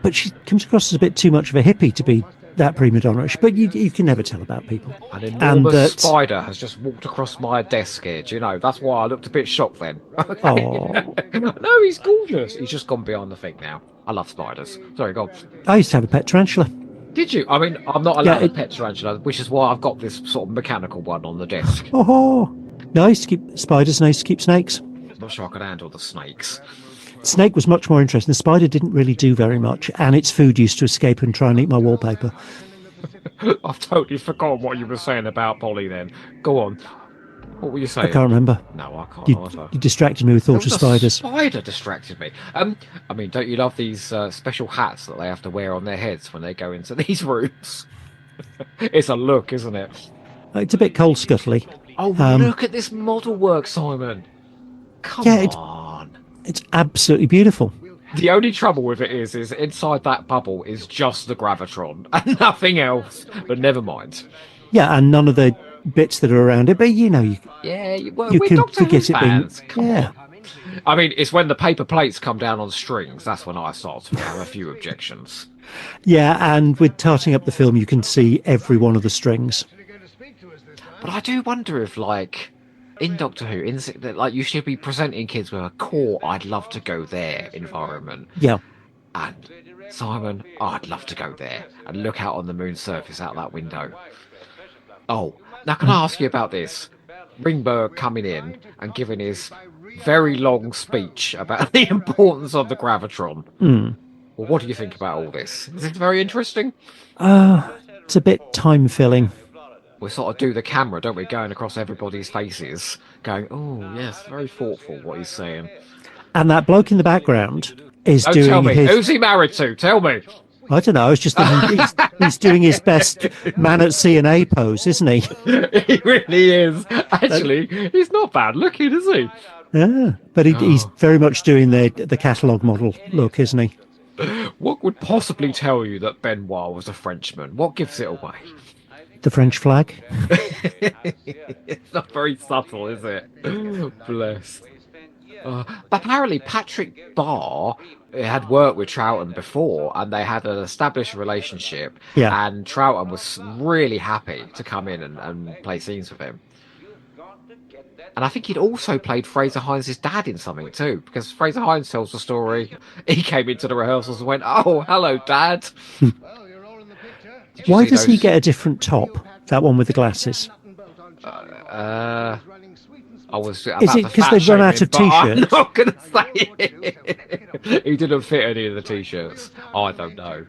But she comes across as a bit too much of a hippie to be that prima donna-ish, but you can never tell about people. An enormous spider has just walked across my desk here, do you know? That's why I looked a bit shocked then. Oh. No, he's gorgeous. He's just gone beyond the thing now. I love spiders. Sorry, go on. I used to have a pet tarantula. Did you? I mean, I'm not allowed a pet tarantula, which is why I've got this sort of mechanical one on the desk. Oh, no, I used to keep spiders and I used to keep snakes. I'm not sure I could handle the snakes. Snake was much more interesting. The spider didn't really do very much, and its food used to escape and try and eat my wallpaper. I've totally forgotten what you were saying about Polly then. Go on. What were you saying? I can't remember. No, I can't either. You distracted me with thoughts of spiders. Spider distracted me. I mean, don't you love these special hats that they have to wear on their heads when they go into these rooms? It's a look, isn't it? It's a bit cold scuttly. Oh, look at this model work, Simon. Come on. It's absolutely beautiful. The only trouble with it is inside that bubble is just the Gravitron and nothing else. But never mind. Yeah, and none of the bits that are around it, but you we're can Doctor Who forget it fans. being. Come Yeah. on. I mean, it's when the paper plates come down on strings. That's when I start to have a few objections. Yeah, and with tarting up the film, you can see every one of the strings. But I do wonder if, in Doctor Who, like you should be presenting kids with a core "I'd love to go there" environment. Yeah. And Simon, I'd love to go there and look out on the moon's surface out that window. Oh, now can I ask you about this? Ringberg coming in and giving his very long speech about the importance of the gravitron. Well, what do you think about all this? Is it very interesting? It's a bit time filling. We sort of do the camera, don't we? Going across everybody's faces, going, "Oh yes, very thoughtful what he's saying." And that bloke in the background is Don't doing tell me. his... Who's he married to? Tell me. I don't know. I was just thinking he's doing his best man at C&A pose, isn't he? He really is. Actually, he's not bad looking, is he? Yeah, but he's very much doing the catalogue model look, isn't he? What would possibly tell you that Benoit was a Frenchman? What gives it away? The French flag. It's not very subtle, is it? Bless. But apparently Patrick Barr had worked with Troughton before, and they had an established relationship. Yeah. And Troughton was really happy to come in and play scenes with him. And I think he'd also played Fraser Hines' dad in something too, because Fraser Hines tells the story. He came into the rehearsals and went, "Oh, hello, Dad." Why does he get a different top? That one with the glasses. I was Is it because they've run out of I'm t-shirts? not going to say it. He didn't fit any of the t-shirts. I don't know.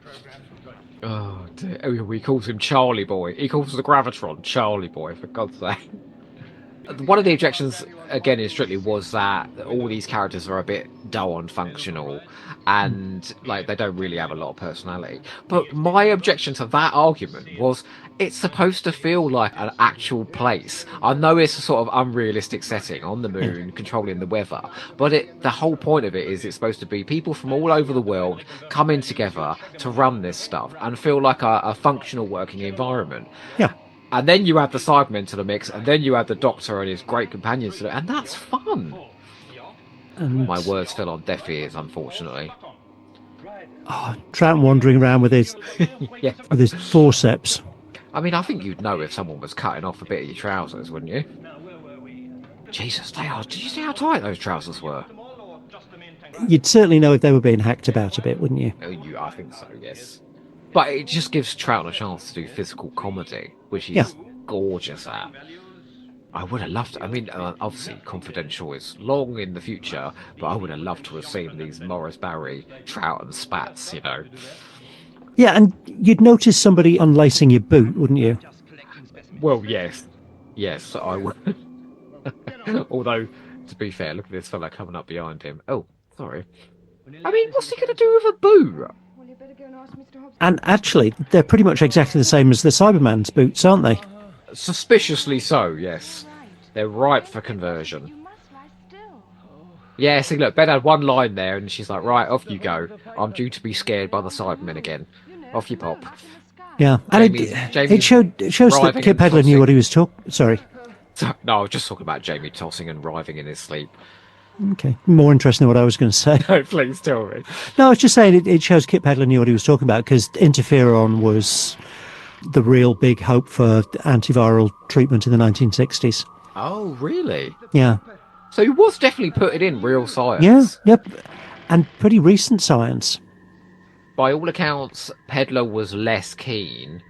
Oh dear. Oh, he calls him Charlie Boy. He calls the Gravitron Charlie Boy, for God's sake. One of the objections, again, in Strictly was that all these characters are a bit dull and functional, and like they don't really have a lot of personality. But my objection to that argument was it's supposed to feel like an actual place. I know it's a sort of unrealistic setting on the moon, controlling the weather, but the whole point of it is it's supposed to be people from all over the world coming together to run this stuff and feel like a functional working environment. Yeah. And then you add the Cybermen to the mix, and then you add the Doctor and his great companions to it, and that's fun. My words fell on deaf ears, unfortunately. Troughton wandering around with his Yeah. with his forceps. I mean, I think you'd know if someone was cutting off a bit of your trousers, wouldn't you? Jesus, they are. Did you see how tight those trousers were? You'd certainly know if they were being hacked about a bit, wouldn't you? I think so, yes. But it just gives Troughton a chance to do physical comedy, which he's gorgeous at. I would have loved. I mean, obviously, Confidential is long in the future, but I would have loved to have seen these Morris Barry, Troughton spats. You know. Yeah, and you'd notice somebody unlacing your boot, wouldn't you? Well, yes, I would. Although, to be fair, look at this fella coming up behind him. Oh, sorry. I mean, what's he going to do with a boot? And actually, they're pretty much exactly the same as the Cyberman's boots, aren't they? Suspiciously so, yes. They're ripe for conversion. Yeah, see, look, Ben had one line there, and she's like, "Right, off you go. I'm due to be scared by the Cybermen again. Off you pop." Yeah, and it shows that Kip Pedler knew what he was talking. Sorry. No, I was just talking about Jamie tossing and writhing in his sleep. Okay, more interesting than what I was going to say. No, please tell me. No, I was just saying it shows Kip Pedler knew what he was talking about, because interferon was the real big hope for antiviral treatment in the 1960s. Oh, really? Yeah. So he was definitely putting in real science. Yeah, yep. And pretty recent science. By all accounts, Pedler was less keen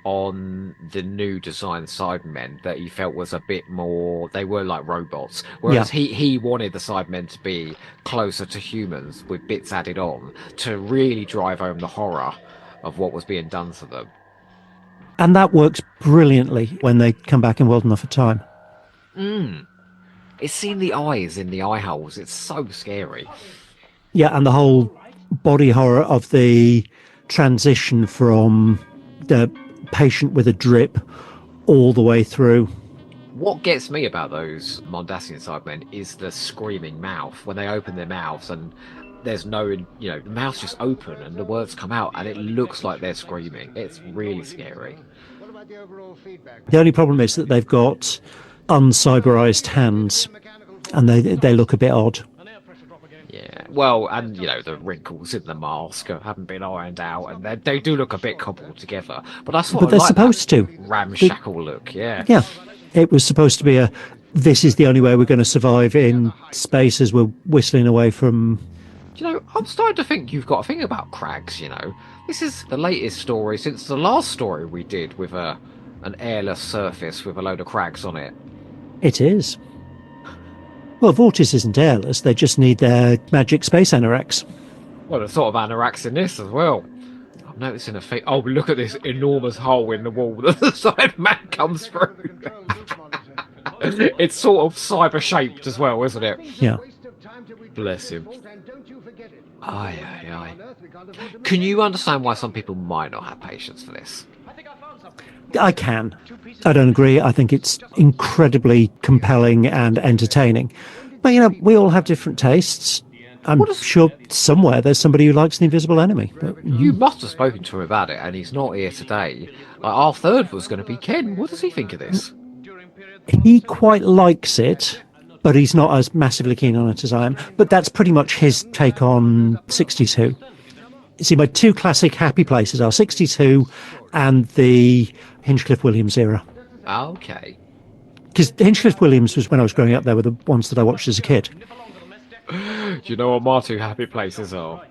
on the new design Cybermen, that he felt was a bit more, they were like robots, whereas he wanted the Cybermen to be closer to humans with bits added on to really drive home the horror of what was being done to them. And that works brilliantly when they come back in World Enough of Time. It's seeing the eyes in the eye holes, it's so scary. Yeah, and the whole body horror of the transition from the patient with a drip all the way through. What gets me about those Mondasian Cybermen is the screaming mouth, when they open their mouths and there's no, the mouth's just open and the words come out and it looks like they're screaming. It's really scary. The only problem is that they've got uncyberized hands and they look a bit odd. Yeah, well, and the wrinkles in the mask haven't been ironed out, and they do look a bit cobbled together. But I sort But of they're like supposed that to. ramshackle look. Yeah. Yeah, It was supposed to be this is the only way we're going to survive in space as we're whistling away from... I'm starting to think you've got a thing about crags, This is the latest story since the last story we did with an airless surface with a load of crags on it. It is. Well, Vortis isn't airless. They just need their magic space anoraks. Well, there's sort of anoraks in this as well. I'm noticing a thing. Oh, look at this enormous hole in the wall that the Cyberman comes through. It's sort of cyber-shaped as well, isn't it? Yeah. Bless him. Aye. Can you understand why some people might not have patience for this? I can. I don't agree. I think it's incredibly compelling and entertaining. But, we all have different tastes. I'm sure somewhere there's somebody who likes The Invisible Enemy. But, You must have spoken to him about it, and he's not here today. Our third was going to be Ken. What does he think of this? He quite likes it, but he's not as massively keen on it as I am. But that's pretty much his take on 62. See, my two classic happy places are 62 and the Hinchcliffe-Williams era. Okay. Because Hinchcliffe-Williams was when I was growing up. They were the ones that I watched as a kid. Do you know what my two happy places are?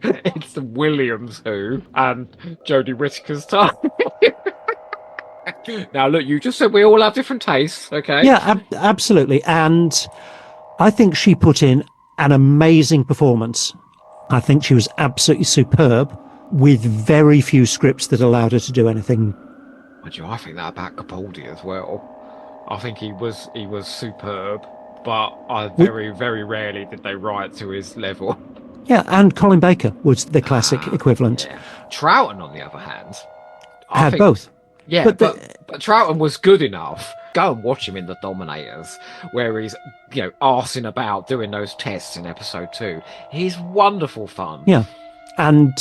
It's the Williams Who and Jodie Whittaker's Time. Now, look, you just said we all have different tastes, okay? Yeah, absolutely. And I think she put in an amazing performance. I think she was absolutely superb with very few scripts that allowed her to do anything. I think that about Capaldi as well. I think he was superb, but very, very rarely did they write to his level. Yeah, and Colin Baker was the classic equivalent. Yeah. Troughton, on the other hand, I think both. Yeah, but Troughton was good enough. Go and watch him in The Dominators, where he's, arsing about doing those tests in episode 2. He's wonderful fun. Yeah, and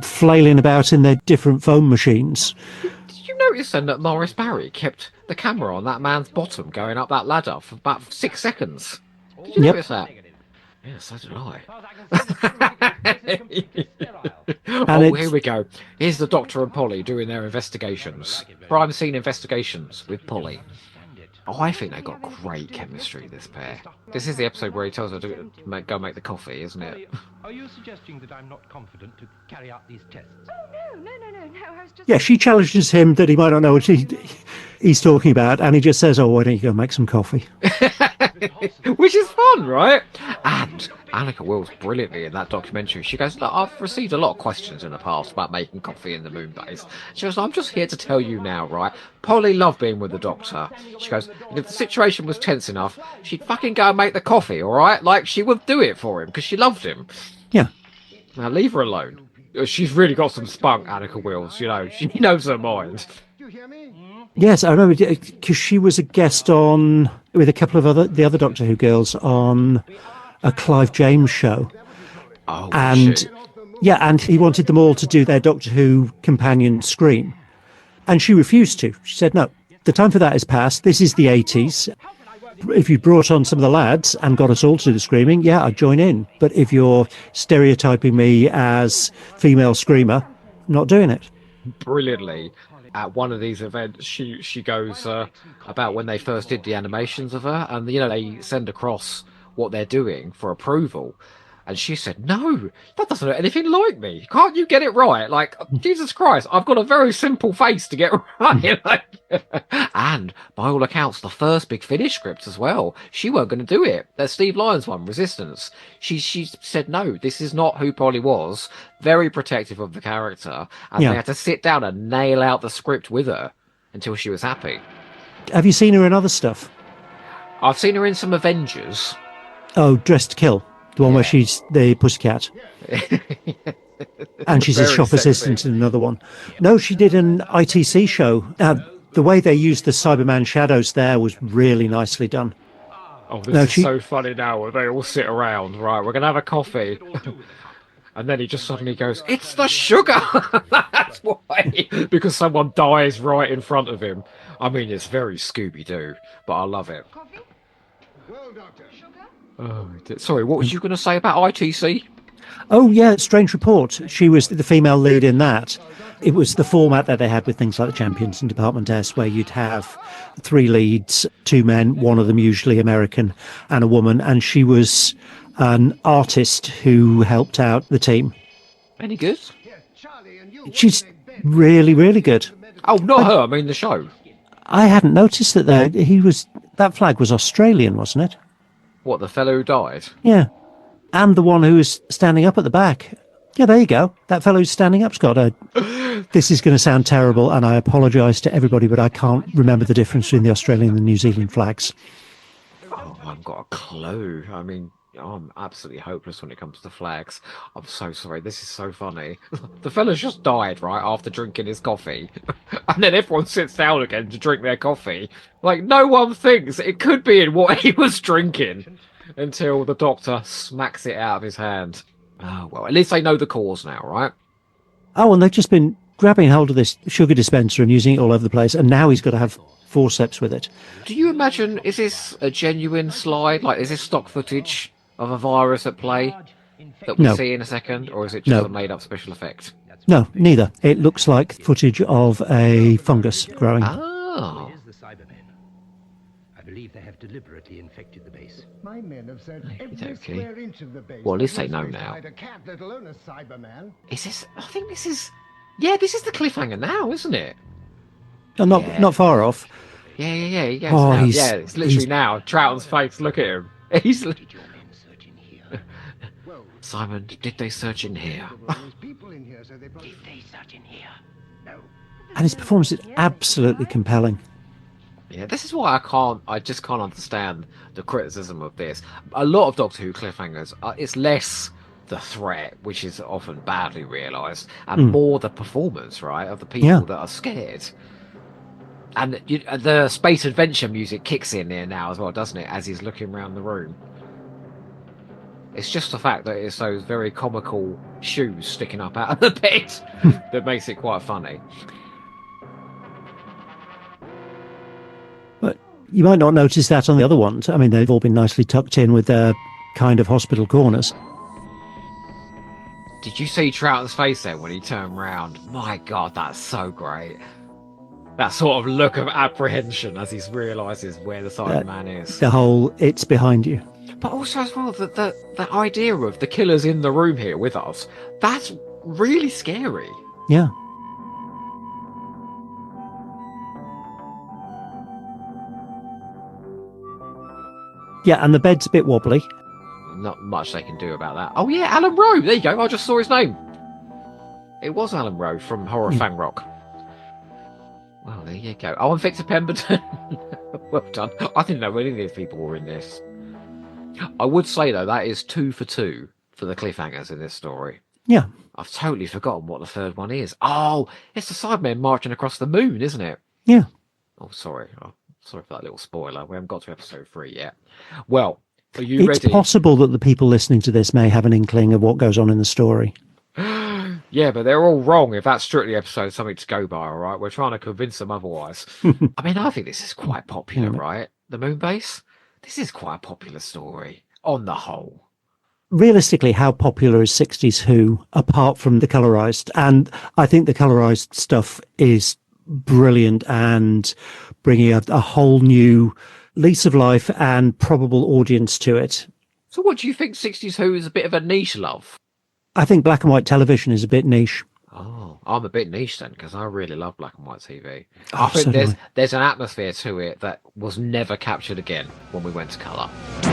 flailing about in their different foam machines. Did you notice then that Morris Barry kept the camera on that man's bottom going up that ladder for about 6 seconds? Did you notice that? Yeah, so did I. Here we go. Here's the Doctor and Polly doing their investigations. Crime scene investigations with Polly. Oh, I think they got great chemistry, this pair. This is the episode where he tells her to go make the coffee, isn't it? Are you suggesting that I'm not confident to carry out these tests? Oh, no. I was just... Yeah, she challenges him that he might not know what he's talking about, and he just says, why don't you go make some coffee? Which is fun, right? And Annika Wills brilliantly in that documentary. She goes, look, I've received a lot of questions in the past about making coffee in the Moonbase. She goes, I'm just here to tell you now, right? Polly loved being with the Doctor. She goes, if the situation was tense enough, she'd fucking go and make the coffee, all right? Like, she would do it for him because she loved him. Yeah. Now, leave her alone. She's really got some spunk, Annika Wills. She knows her mind. Yes, I remember, because she was a guest on, with a couple of the other Doctor Who girls on a Clive James show. Oh, and shit. Yeah, and he wanted them all to do their Doctor Who companion scream. And she refused to. She said, no, the time for that is past. This is the 80s. If you brought on some of the lads and got us all to do the screaming, yeah, I'd join in. But if you're stereotyping me as female screamer, not doing it. Brilliantly. At one of these events, she goes about when they first did the animations of her, and they send across what they're doing for approval, and she said, "No, that doesn't look anything like me. Can't you get it right? Like, Jesus Christ, I've got a very simple face to get right." And by all accounts, the first Big Finish script as well, she weren't going to do it. There's Steve Lyons one, Resistance. She said, no, this is not who Polly was. Very protective of the character, and they had to sit down and nail out the script with her until she was happy. Have you seen her in other stuff? I've seen her in some Avengers. Oh, Dressed to Kill. The one where she's the pussycat. And she's a shop assistant in another one. No, she did an ITC show. The way they used the Cyberman shadows there was really nicely done. Oh, this is so funny now where they all sit around. Right, we're going to have a coffee. And then he just suddenly goes, it's the sugar! That's why. Because someone dies right in front of him. I mean, it's very Scooby-Doo, but I love it. Coffee? Well, Doctor. Sugar? Oh, sorry, what was you going to say about ITC? Oh, yeah, Strange Report. She was the female lead in that. It was the format that they had with things like the Champions and Department S, where you'd have 3 leads, 2 men, one of them usually American, and a woman. And she was an artist who helped out the team. Any good? She's really, really good. Oh, not her. I mean the show. I hadn't noticed that there. That flag was Australian, wasn't it? What, the fellow who died? Yeah. And the one who was standing up at the back. Yeah, there you go. That fellow who's standing up's got a... This is going to sound terrible, and I apologise to everybody, but I can't remember the difference between the Australian and the New Zealand flags. Oh, I haven't got a clue. I mean, I'm absolutely hopeless when it comes to flags. I'm so sorry. This is so funny. The fella's just died, right, after drinking his coffee. And then everyone sits down again to drink their coffee. Like, no one thinks it could be in what he was drinking until the doctor smacks it out of his hand. Oh, well, at least they know the cause now, right? Oh, and they've just been grabbing hold of this sugar dispenser and using it all over the place, and now he's got to have forceps with it. Do you imagine, is this a genuine slide? Like, is this stock footage of a virus at play that we see in a second? Or is it just a made-up special effect? No, neither. It looks like footage of a fungus growing. Oh. I believe they have deliberately infected the base. My men have said every Okay. square inch of the base. Well, at least they know now. A cat, let alone a Cyberman. Is this... I think this is... Yeah, this is the cliffhanger now, isn't it? Oh, not far off. Yeah. He goes Oh, now. he's- Yeah, it's literally now. Troughton's face, look at him. He's... Simon, did they search in here? There's people in here, so they probably... And his performance is absolutely compelling. Yeah, this is why I just can't understand the criticism of this. A lot of Doctor Who cliffhangers, it's less the threat, which is often badly realised, and more the performance, right, of the people that are scared. And the space adventure music kicks in here now as well, doesn't it, as he's looking around the room. It's just the fact that it's those very comical shoes sticking up out of the bed that makes it quite funny. But you might not notice that on the other ones. I mean, they've all been nicely tucked in with their kind of hospital corners. Did you see Troughton's face then when he turned round? My God, that's so great. That sort of look of apprehension as he realises where the Cyberman is. The whole, it's behind you. But also as well, the idea of the killer's in the room here with us, that's really scary. Yeah. Yeah, and the bed's a bit wobbly. Not much they can do about that. Oh yeah, Alan Rowe, there you go, I just saw his name. It was Alan Rowe from Horror Fang Rock. Well, there you go. Oh, and Victor Pemberton. Well done. I didn't know any of these people were in this. I would say, though, that is 2 for 2 for the cliffhangers in this story. Yeah. I've totally forgotten what the third one is. Oh, it's the Cybermen marching across the moon, isn't it? Yeah. Oh, sorry. Oh, sorry for that little spoiler. We haven't got to episode 3 yet. Well, are you It's ready? possible that the people listening to this may have an inkling of what goes on in the story. Yeah, but they're all wrong if that's strictly episode something to go by, all right? We're trying to convince them otherwise. I mean, I think this is quite popular, right? The Moonbase? This is quite a popular story, on the whole. Realistically, how popular is 60s Who, apart from the colorized? And I think the colorized stuff is brilliant and bringing a whole new lease of life and probable audience to it. So what do you think 60s Who is a bit of a niche love? I think black and white television is a bit niche. Oh, I'm a bit niche then, because I really love black and white TV. Oh, I think so do there's an atmosphere to it that was never captured again when we went to colour. A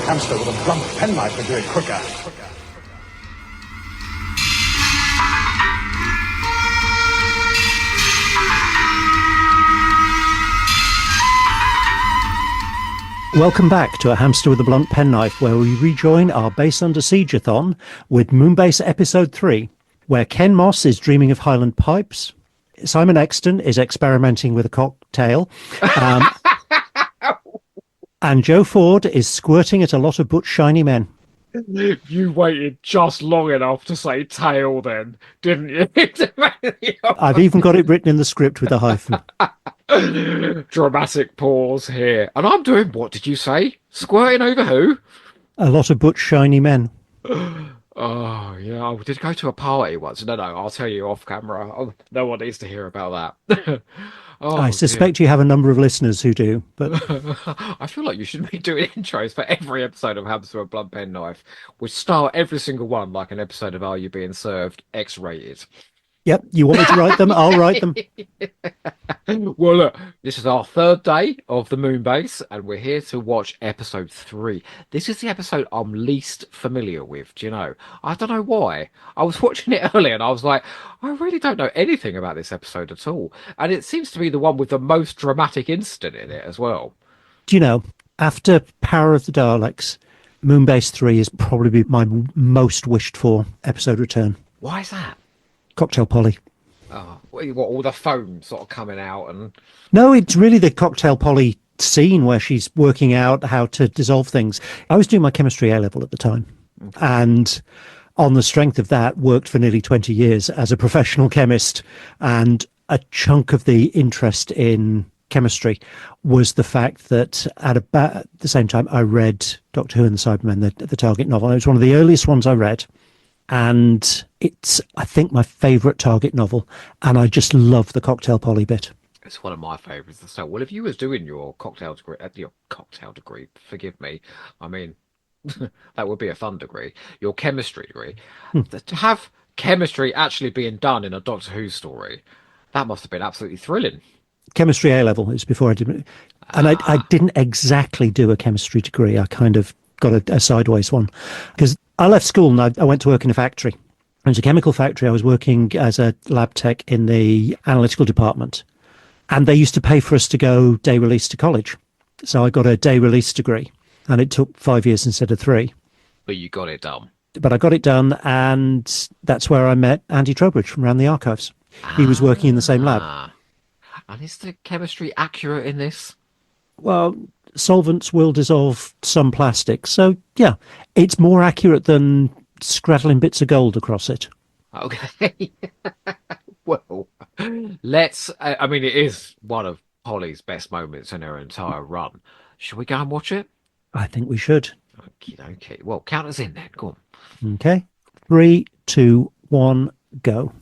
hamster with a blunt penknife would do it quicker. Welcome back to A Hamster with a Blunt Penknife, where we rejoin our Base Under Siege-a-thon with Moonbase Episode 3, where Ken Moss is dreaming of Highland pipes, Simon Exton is experimenting with a cocktail, and Joe Ford is squirting at a lot of butch shiny men. You waited just long enough to say tail then, didn't you? I've even got it written in the script with a hyphen. Dramatic pause here. And I'm doing, what did you say? Squirting over who? A lot of butch, shiny men. Oh, yeah, I did go to a party once. No, I'll tell you off camera. Oh, no one needs to hear about that. I Oh, dear. suspect you have a number of listeners who do, but I feel like you should be doing intros for every episode of Hamster with a Blunt Pen Knife. We start every single one like an episode of Are You Being Served X-rated. yep, you want me to write them? I'll write them. Well, look, this is our third day of the Moonbase, and we're here to watch episode 3. This is the episode I'm least familiar with, do you know? I don't know why. I was watching it earlier and I was like, I really don't know anything about this episode at all. And it seems to be the one with the most dramatic incident in it as well. Do you know, after Power of the Daleks, Moonbase 3 is probably my most wished for episode return. Why is that? Cocktail Polly. Oh, what, all the foam sort of coming out and... No, it's really the Cocktail Polly scene where she's working out how to dissolve things. I was doing my chemistry A-level at the time, and on the strength of that, worked for nearly 20 years as a professional chemist, and a chunk of the interest in chemistry was the fact that at about the same time I read Doctor Who and the Cybermen, the Target novel. It was one of the earliest ones I read, and it's, I think, my favourite Target novel, and I just love the Cocktail Polly bit. It's one of my favourites. So, well, if you was doing your cocktail degree, forgive me, I mean, that would be a fun degree, your chemistry degree, to have chemistry actually being done in a Doctor Who story, that must have been absolutely thrilling. Chemistry A-level is before I did, and I didn't exactly do a chemistry degree. I kind of got a sideways one, because I left school and I went to work in a factory. It was a chemical factory. I was working as a lab tech in the analytical department, and they used to pay for us to go day release to college. So I got a day release degree, and it took 5 years instead of 3. But you got it done. But I got it done, and that's where I met Andy Trowbridge from around the archives. He was working in the same lab. And is the chemistry accurate in this? Well, solvents will dissolve some plastic. So, yeah, it's more accurate than scrattling bits of gold across it. Okay. Well, let's... I mean, it is one of Polly's best moments in her entire run. Should we go and watch it? I think we should. Okay. Well, count us in then. Go on. Okay. 3, 2, 1, go.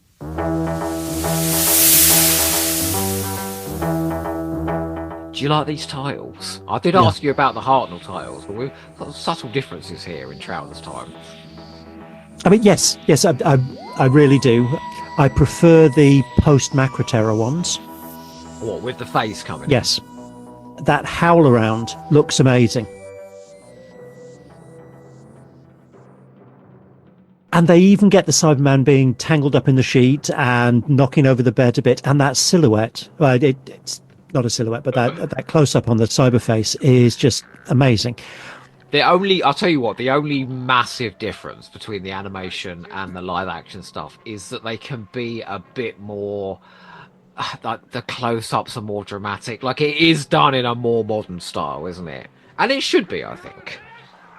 Do you like these tiles? I did ask you about the Hartnell tiles, but we've got subtle differences here in Trower's time. I mean, yes, I really do. I prefer the post-Macra Terror ones. What, with the face coming? Yes. That howl around looks amazing. And they even get the Cyberman being tangled up in the sheet and knocking over the bed a bit. And that silhouette, well, it's not a silhouette, but that close-up on the cyber face is just amazing. I'll tell you what, the only massive difference between the animation and the live action stuff is that they can be a bit more, like the close-ups are more dramatic. Like, it is done in a more modern style, isn't it? And it should be, I think.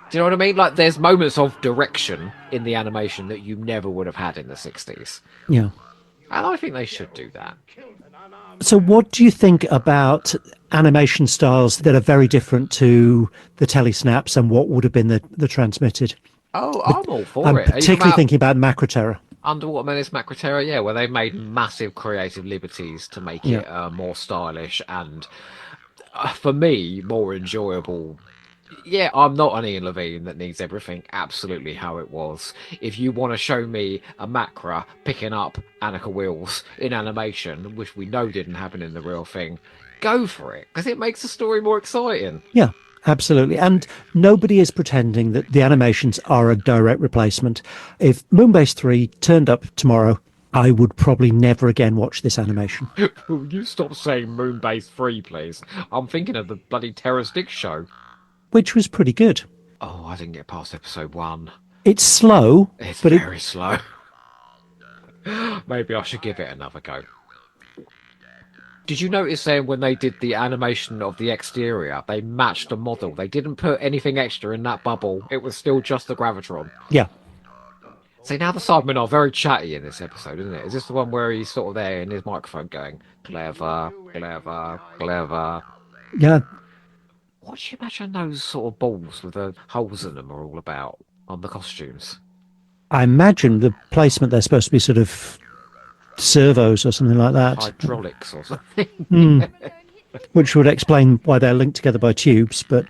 Do you know what I mean? Like, there's moments of direction in the animation that you never would have had in the 60s. Yeah. And I think they should do that. So what do you think about animation styles that are very different to the telesnaps and what would have been the transmitted? Oh, I'm all for I'm it. particularly thinking about Macra Terror. Underwater Menace Macra Terror, yeah, where they made massive creative liberties to make it more stylish and, for me, more enjoyable. Yeah, I'm not an Ian Levine that needs everything absolutely how it was. If you want to show me a Macra picking up Annika Wills in animation, which we know didn't happen in the real thing, go for it, because it makes the story more exciting. Yeah, absolutely. And nobody is pretending that the animations are a direct replacement. If Moonbase 3 turned up tomorrow, I would probably never again watch this animation. Will you stop saying Moonbase 3, please? I'm thinking of the bloody Terror Stick show. Which was pretty good. Oh, I didn't get past episode 1. It's slow. It's but very slow. Maybe I should give it another go. Did you notice then when they did the animation of the exterior, they matched the model? They didn't put anything extra in that bubble. It was still just the Gravitron. Yeah. See, now the Cybermen are very chatty in this episode, isn't it? Is this the one where he's sort of there in his microphone going, clever, clever, clever? Yeah. What do you imagine those sort of balls with the holes in them are all about on the costumes? I imagine the placement, they're supposed to be sort of servos or something like that, Hydraulics or something. which would explain why they're linked together by tubes. But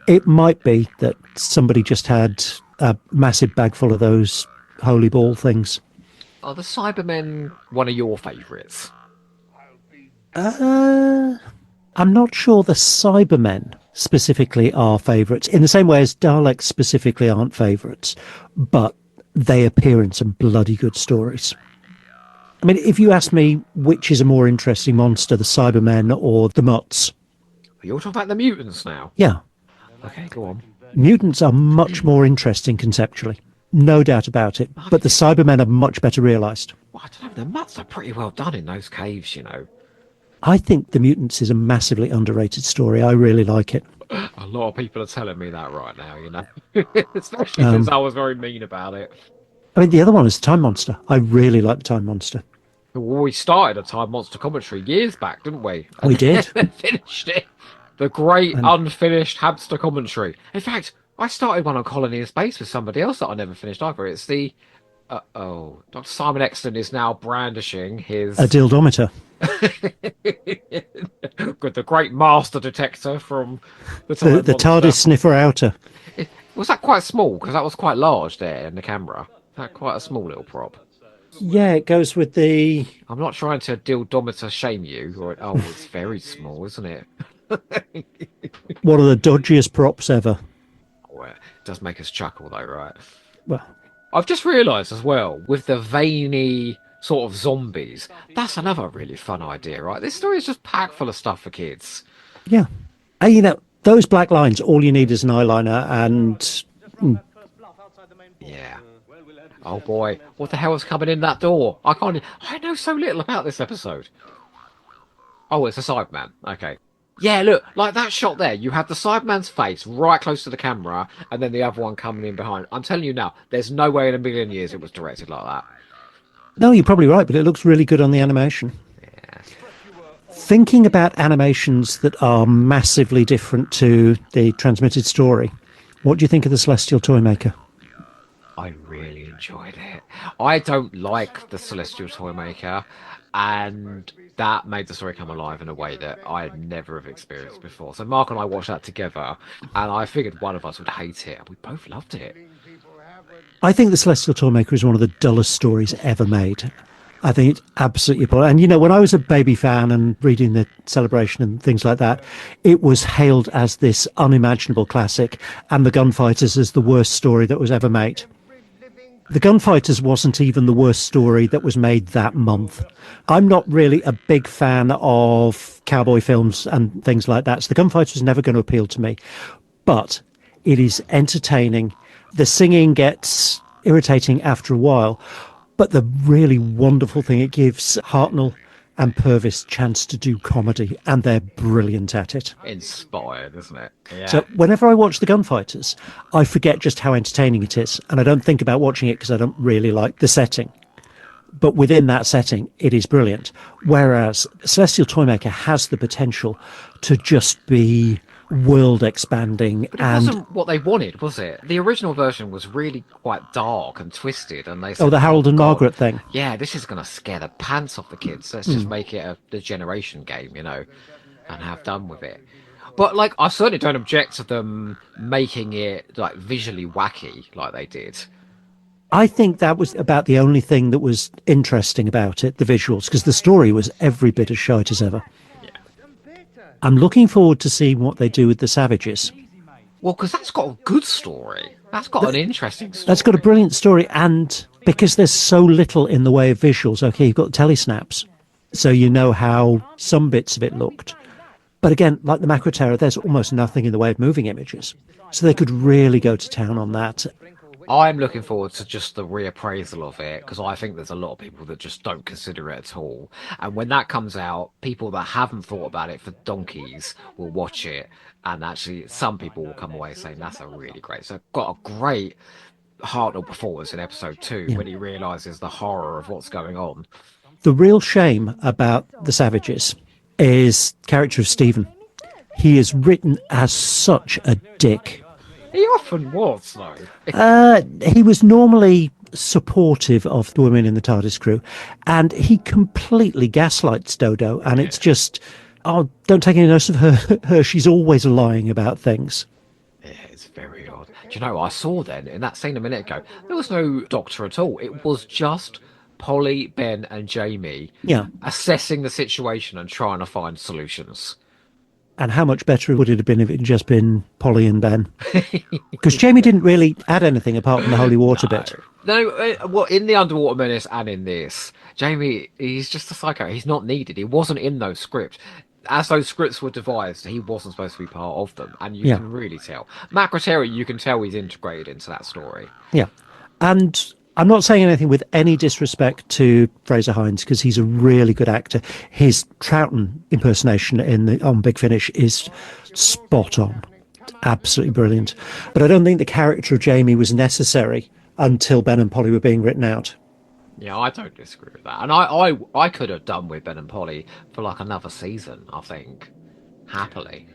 it might be that somebody just had a massive bag full of those holy ball things. Are the Cybermen one of your favourites? I'm not sure the Cybermen specifically are favourites, in the same way as Daleks specifically aren't favourites, but they appear in some bloody good stories. I mean, if you ask me which is a more interesting monster, the Cybermen or the Mutts? You're talking about the mutants now? Yeah. Okay, go on. Mutants are much more interesting conceptually. No doubt about it. But the Cybermen are much better realised. Well, I don't know, the Mutts are pretty well done in those caves, you know. I think The Mutants is a massively underrated story. I really like it. A lot of people are telling me that right now, you know. Especially since I was very mean about it. I mean, the other one is the Time Monster. I really like the Time Monster. Well, we started a Time Monster commentary years back, didn't we? We did. And finished it. The great unfinished hamster commentary. In fact, I started one on Colony in Space with somebody else that I never finished either. It's the... Dr. Simon Exton is now brandishing his... A dildometer. With the great master detector from the TARDIS sniffer outer. Was that quite small? Because that was quite large there in the camera. That quite a small little prop. Yeah, it goes with the... I'm not trying to dildometer shame you. It's very small, isn't it? One of the dodgiest props ever. Oh, it does make us chuckle though, right? Well, I've just realised as well, with the veiny sort of zombies, that's another really fun idea, right? This story is just packed full of stuff for kids. yeah. And, you know, those black lines, all you need is an eyeliner and... Yeah. Oh boy, what the hell is coming in that door? I know so little about this episode. Oh, it's a Cyberman. Okay. Yeah, look, like that shot there, you have the Cyberman's face right close to the camera, and then the other one coming in behind. I'm telling you now, there's no way in a million years it was directed like that. No, you're probably right, but it looks really good on the animation. Yeah. Thinking about animations that are massively different to the transmitted story, what do you think of the Celestial Toymaker? I really enjoyed it. I don't like the Celestial Toymaker, and that made the story come alive in a way that I'd never have experienced before. So Mark and I watched that together, and I figured one of us would hate it, and we both loved it. I think the Celestial Toymaker is one of the dullest stories ever made. I think it's absolutely appalling. And, you know, when I was a baby fan and reading the Celebration and things like that, it was hailed as this unimaginable classic, and The Gunfighters as the worst story that was ever made. The Gunfighters wasn't even the worst story that was made that month. I'm not really a big fan of cowboy films and things like that, so The Gunfighters was never going to appeal to me. But it is entertaining. The singing gets irritating after a while, but the really wonderful thing, it gives Hartnell and Purvis chance to do comedy, and they're brilliant at it. Inspired, isn't it? Yeah. So whenever I watch The Gunfighters, I forget just how entertaining it is, and I don't think about watching it because I don't really like the setting. But within that setting, it is brilliant. Whereas Celestial Toymaker has the potential to just be world expanding. But it wasn't what they wanted, was it? The original version was really quite dark and twisted, and they said, the Harold and Margaret thing. Yeah, this is going to scare the pants off the kids. Let's just make it the generation game, you know, and have done with it. But like, I certainly don't object to them making it like visually wacky, like they did. I think that was about the only thing that was interesting about it, the visuals, because the story was every bit as shite as ever. I'm looking forward to seeing what they do with the Savages. Well, because that's got a good story. That's got an interesting story. That's got a brilliant story, and because there's so little in the way of visuals, okay, you've got telesnaps, so you know how some bits of it looked. But again, like the Macro Terror, there's almost nothing in the way of moving images. So they could really go to town on that. I'm looking forward to just the reappraisal of it, because I think there's a lot of people that just don't consider it at all. And when that comes out, people that haven't thought about it for donkeys will watch it, and actually some people will come away saying that's a really great. So got a great Hartnell performance in episode 2 when he realises the horror of what's going on. The real shame about the Savages is the character of Stephen. he is written as such a dick. He often was, though. He was normally supportive of the women in the TARDIS crew, and he completely gaslights Dodo, and it's just, oh, don't take any notice of her. She's always lying about things. Yeah, it's very odd. Do you know, I saw then, in that scene a minute ago, there was no doctor at all. It was just Polly, Ben, and Jamie assessing the situation and trying to find solutions. And how much better would it have been if it had just been Polly and Ben? Because Jamie didn't really add anything apart from the holy water bit. No, well, in the Underwater Menace and in this, Jamie, he's just a psycho. He's not needed. He wasn't in those scripts. As those scripts were devised, he wasn't supposed to be part of them. And you can really tell. Matt Grateri, you can tell he's integrated into that story. Yeah. And I'm not saying anything with any disrespect to Fraser Hines, because he's a really good actor. His Troughton impersonation on Big Finish is spot on. Absolutely brilliant. But I don't think the character of Jamie was necessary until Ben and Polly were being written out. Yeah, I don't disagree with that. And I could have done with Ben and Polly for like another season, I think. Happily.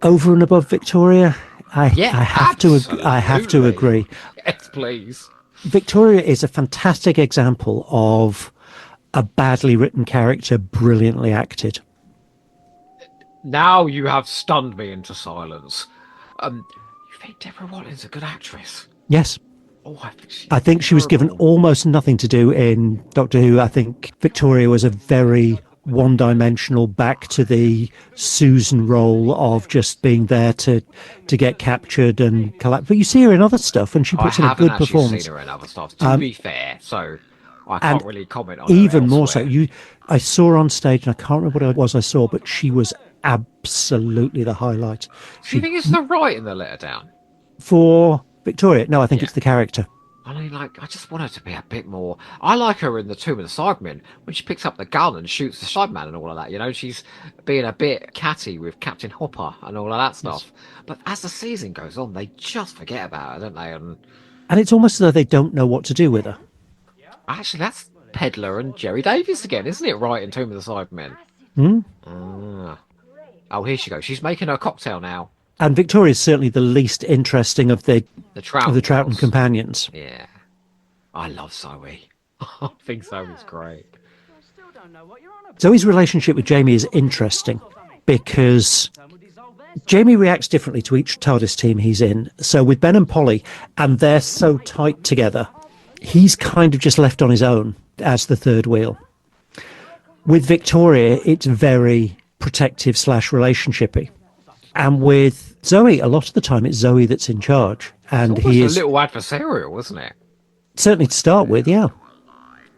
Over and above Victoria, I have to agree. Yes, please. Victoria is a fantastic example of a badly written character, brilliantly acted. Now you have stunned me into silence. You think Deborah Watlin's a good actress? Yes. Oh, I think she was given almost nothing to do in Doctor Who. I think Victoria was a very one-dimensional, back to the Susan role of just being there to get captured and collapse. But you see her in other stuff, and she puts in a good performance. I haven't seen her in other stuff, to be fair, so I can't really comment on even her more so, I saw her on stage, and I can't remember what it was I saw, but she was absolutely the highlight. Do you think it's the writing that let her down? For Victoria? No, I think it's the character. I mean, I just want her to be a bit more. I like her in The Tomb of the Cybermen when she picks up the gun and shoots the Cyberman and all of that. You know, she's being a bit catty with Captain Hopper and all of that stuff. Yes. But as the season goes on, they just forget about her, don't they? And it's almost as though they don't know what to do with her. Actually, that's Pedler and Jerry Davies again, isn't it? Right, in Tomb of the Cybermen. Oh, here she goes. She's making her cocktail now. And Victoria's certainly the least interesting of the Troughton companions. Yeah. I love Zoe. I think Zoe's great. Zoe's relationship with Jamie is interesting because Jamie reacts differently to each TARDIS team he's in. So with Ben and Polly, and they're so tight together, he's kind of just left on his own as the third wheel. With Victoria, it's very protective / relationshipy. And with Zoe, a lot of the time it's Zoe that's in charge. And he is a little adversarial, wasn't it? Certainly to start with, yeah.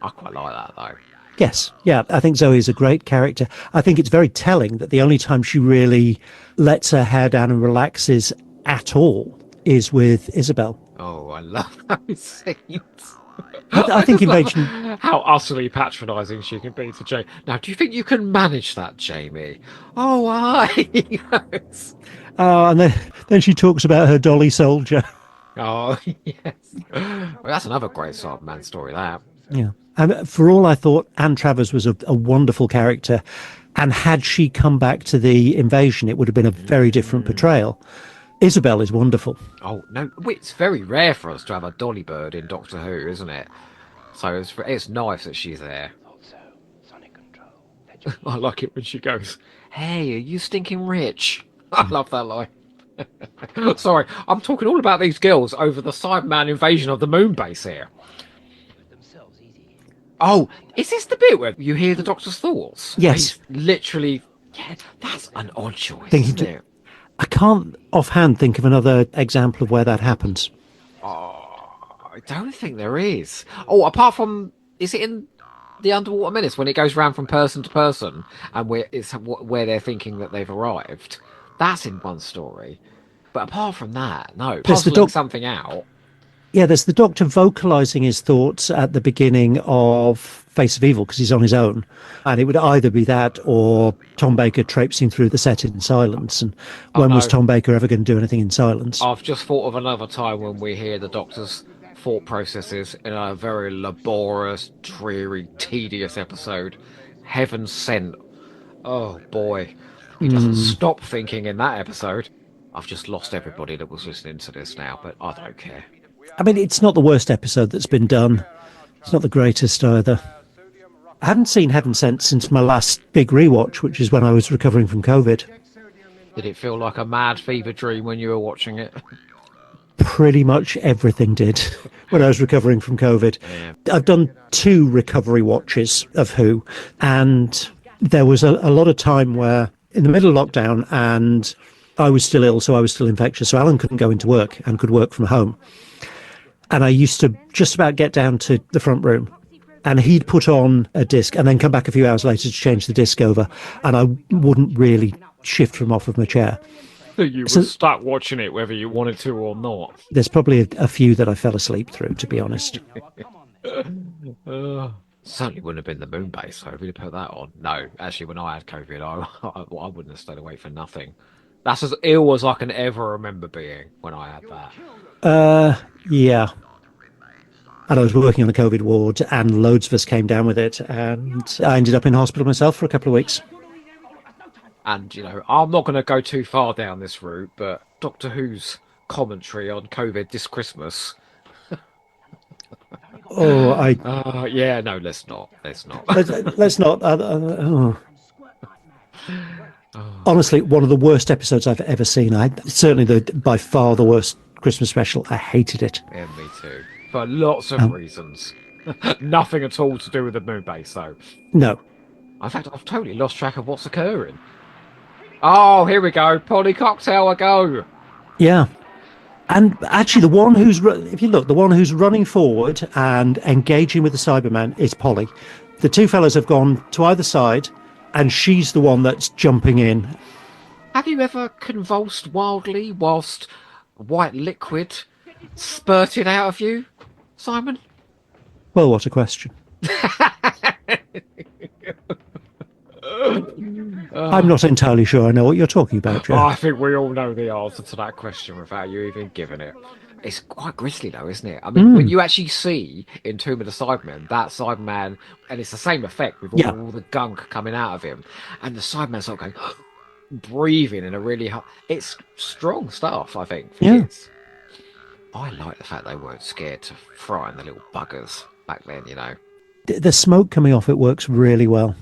I quite like that, though. Yes, yeah. I think Zoe is a great character. I think it's very telling that the only time she really lets her hair down and relaxes at all is with Isabel. Oh, I love those scenes. I think Invasion... How utterly patronising she can be to Jamie. Now, do you think you can manage that, Jamie? Oh, yes. Oh, and then she talks about her dolly soldier. Oh, yes. Well, that's another great Cyberman story, that. Yeah. And for all I thought, Anne Travers was a wonderful character. And had she come back to the Invasion, it would have been a very different portrayal. Isabel is wonderful. Oh, no, it's very rare for us to have a dolly bird in Doctor Who, isn't it? So it's nice that she's there. I like it when she goes, "Hey, are you stinking rich?" I love that line. Sorry, I'm talking all about these girls over the Cyberman invasion of the Moonbase here. Oh, is this the bit where you hear the Doctor's thoughts? Yes. He's literally, yeah, that's an odd choice, isn't it? I can't offhand think of another example of where that happens. Oh, I don't think there is. Oh, apart from, is it in the Underwater Menace when it goes round from person to person and where they're thinking that they've arrived? That's in one story. But apart from that, no. Puzzling something out. Yeah, there's the Doctor vocalising his thoughts at the beginning of Face of Evil because he's on his own. And it would either be that or Tom Baker traipsing through the set in silence. And when was Tom Baker ever going to do anything in silence? I've just thought of another time when we hear the Doctor's thought processes in a very laborious, dreary, tedious episode. Heaven Sent. Oh, boy. He doesn't stop thinking in that episode. I've just lost everybody that was listening to this now, but I don't care. I mean, it's not the worst episode that's been done. It's not the greatest either. I haven't seen Heaven Sent since my last big rewatch, which is when I was recovering from COVID. Did it feel like a mad fever dream when you were watching it? Pretty much everything did when I was recovering from COVID. Yeah. I've done 2 recovery watches of Who, and there was a lot of time where in the middle of lockdown, and I was still ill, so I was still infectious, so Alan couldn't go into work and could work from home. And I used to just about get down to the front room, and he'd put on a disc and then come back a few hours later to change the disc over, and I wouldn't really shift from off of my chair. You would start watching it whether you wanted to or not. There's probably a few that I fell asleep through, to be honest. Certainly wouldn't have been the Moonbase, so if we'd put that on. No, actually, when I had COVID, I wouldn't have stayed awake for nothing. That's as ill as I can ever remember being when I had that. Yeah. And I was working on a COVID ward, and loads of us came down with it, and I ended up in hospital myself for a couple of weeks. And, you know, I'm not going to go too far down this route, but Doctor Who's commentary on COVID this Christmas. Yeah, no, let's not. Let's not. Let's not. Honestly, one of the worst episodes I've ever seen. Certainly by far the worst Christmas special. I hated it. Yeah, me too. For lots of reasons. Nothing at all to do with the Moonbase, though. No. In fact, I've totally lost track of what's occurring. Oh, here we go. Polly Cocktail, a go. Yeah. And actually, the one who's running forward and engaging with the Cyberman is Polly. The 2 fellas have gone to either side, and she's the one that's jumping in. Have you ever convulsed wildly whilst white liquid spurted out of you, Simon? Well, what a question. I'm not entirely sure I know what you're talking about, Joe. I think we all know the answer to that question without you even giving it. It's quite grisly, though, isn't it? I mean, when you actually see in Tomb of the Cybermen, that Cyberman, and it's the same effect with all the gunk coming out of him, and the Cyberman's sort of going, breathing in a really hard... It's strong stuff, I think, for kids. I like the fact they weren't scared to frighten the little buggers back then, you know. The smoke coming off it works really well.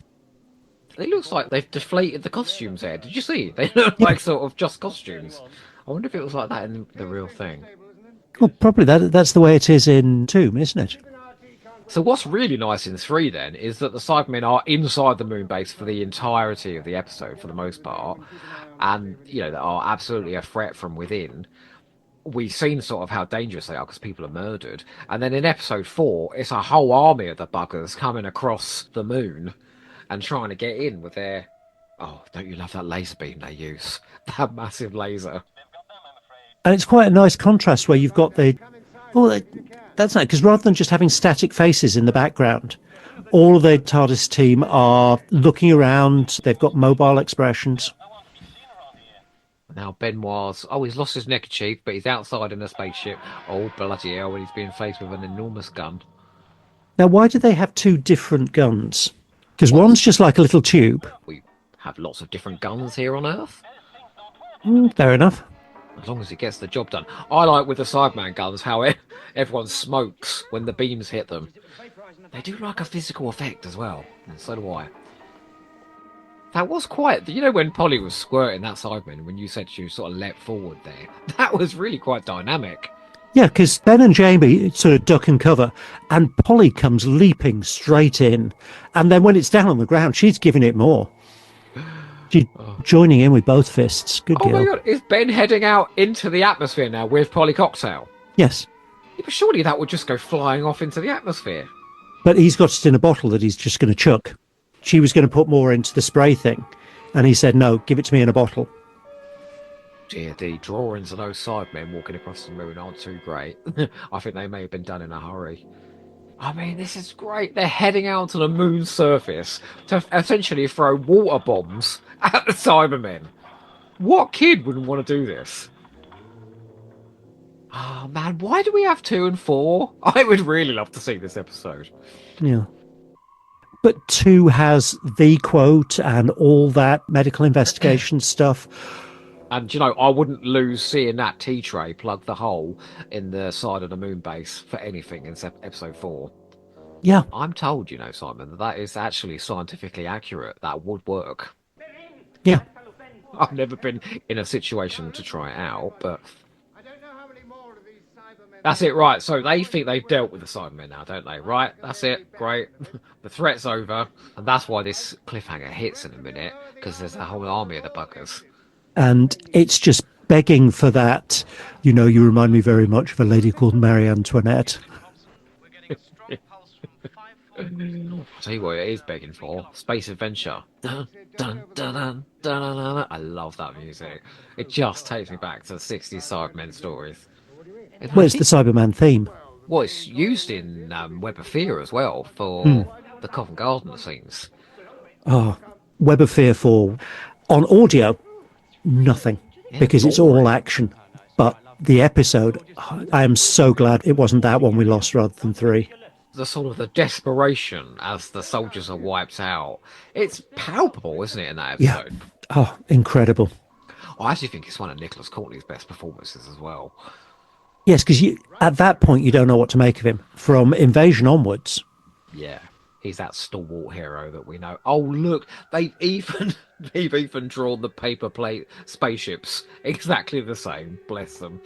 It looks like they've deflated the costumes there. Did you see? They look like sort of just costumes. I wonder if it was like that in the real thing. Well, probably that's the way it is in Tomb, isn't it? So what's really nice in 3 then is that the Cybermen are inside the Moonbase for the entirety of the episode, for the most part, and you know they are absolutely a threat from within. We've seen sort of how dangerous they are because people are murdered, and then in episode 4, it's a whole army of the buggers coming across the moon and trying to get in with their... Oh, don't you love that laser beam they use? That massive laser. And it's quite a nice contrast where you've got the... Well, that's nice, because rather than just having static faces in the background, all of the TARDIS team are looking around. They've got mobile expressions. Now Benoit's... Oh, he's lost his neckerchief, but he's outside in a spaceship. Oh, bloody hell, when he's being faced with an enormous gun. Now, why do they have 2 different guns? Because one's just like a little tube. We have lots of different guns here on Earth. Fair enough. As long as it gets the job done. I like with the Cyberman guns how everyone smokes when the beams hit them. They do like a physical effect as well, and so do I. That was quite... You know when Polly was squirting that Cyberman, when you said she sort of leapt forward there? That was really quite dynamic. Yeah, because Ben and Jamie sort of duck and cover, and Polly comes leaping straight in. And then when it's down on the ground, she's giving it more. She's joining in with both fists. Good girl. Oh my God, is Ben heading out into the atmosphere now with Polly Cocktail? Yes. Yeah, but surely that would just go flying off into the atmosphere. But he's got it in a bottle that he's just going to chuck. She was going to put more into the spray thing. And he said, no, give it to me in a bottle. Dear, the drawings of those Cybermen walking across the moon aren't too great. I think they may have been done in a hurry. I mean, this is great. They're heading out to the moon's surface to essentially throw water bombs at the Cybermen. What kid wouldn't want to do this? Oh, man, why do we have 2 and 4? I would really love to see this episode. Yeah. But 2 has the quote and all that medical investigation stuff. And, you know, I wouldn't lose seeing that tea tray plug the hole in the side of the moon base for anything in episode 4. Yeah. I'm told, you know, Simon, that is actually scientifically accurate. That would work. Yeah. I've never been in a situation to try it out, but that's it, right? So they think they've dealt with the Cybermen now, don't they? Right? That's it. Great. The threat's over. And that's why this cliffhanger hits in a minute, because there's a whole army of the buggers. And it's just begging for that. You know, you remind me very much of a lady called Marie Antoinette. I'll tell you what it is begging for. Space adventure. Dun, dun, dun, dun, dun, dun, dun. I love that music. It just takes me back to the 60s Cybermen stories. Where's the Cyberman theme? Well, it's used in Web of Fear as well for the Covent Garden scenes. Oh, Web of Fear 4. On audio, nothing, because it's all action. But the episode, I am so glad it wasn't that one we lost rather than 3. The sort of the desperation as the soldiers are wiped out. It's palpable, isn't it, in that episode? Yeah. Oh, incredible. I actually think it's one of Nicholas Courtney's best performances as well. Yes, because at that point, you don't know what to make of him. From Invasion onwards. Yeah, he's that stalwart hero that we know. Oh, look, they've even drawn the paper plate spaceships exactly the same. Bless them.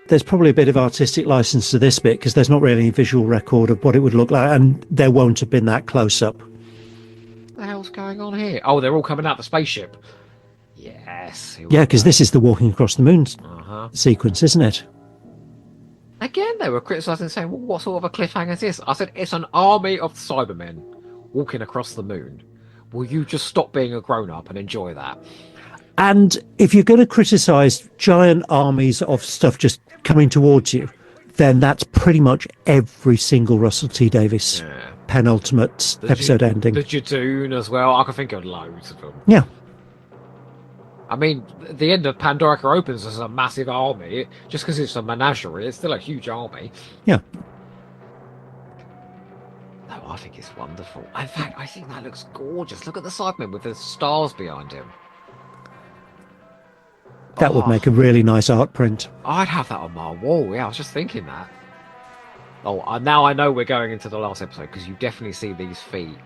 There's probably a bit of artistic license to this bit because there's not really any visual record of what it would look like, and there won't have been that close-up. What the hell's going on here? Oh, they're all coming out the spaceship. Yes. Yeah, because this is the walking across the moon sequence, isn't it? Again, they were criticising, saying, well, what sort of a cliffhanger is this? I said, it's an army of Cybermen walking across the moon. Will you just stop being a grown-up and enjoy that? And if you're going to criticise giant armies of stuff just coming towards you, then that's pretty much every single Russell T Davies penultimate episode ending. The Jadoon as well. I can think of loads of them. Yeah. I mean, the end of Pandorica opens as a massive army. Just because it's a menagerie, it's still a huge army. Yeah. No, I think it's wonderful. In fact, I think that looks gorgeous. Look at the Cybermen with the stars behind him. That would make a really nice art print. I'd have that on my wall. Yeah, I was just thinking that. Oh, now I know we're going into the last episode because you definitely see these feet.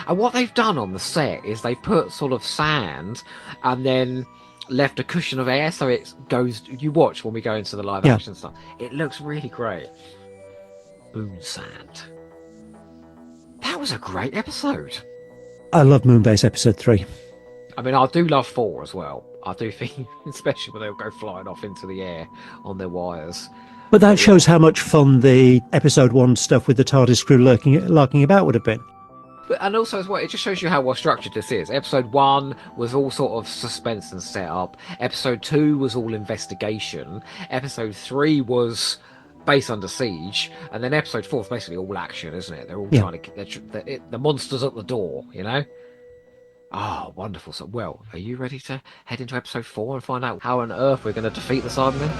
And what they've done on the set is they put sort of sand and then left a cushion of air so it goes. You watch when we go into the live action stuff. It looks really great. Moon sand. That was a great episode. I love Moonbase episode 3. I mean, I do love 4 as well. I do think, especially when they'll go flying off into the air on their wires. But that shows how much fun the episode 1 stuff with the TARDIS crew larking about would have been. And also as well, it just shows you how well structured this is. Episode 1 was all sort of suspense and setup. Episode 2 was all investigation. Episode 3 was base under siege. And then episode 4 is basically all action, isn't it? They're all trying to... the monster's at the door, you know? Oh, wonderful. So, well, are you ready to head into episode 4 and find out how on earth we're going to defeat the Cybermen?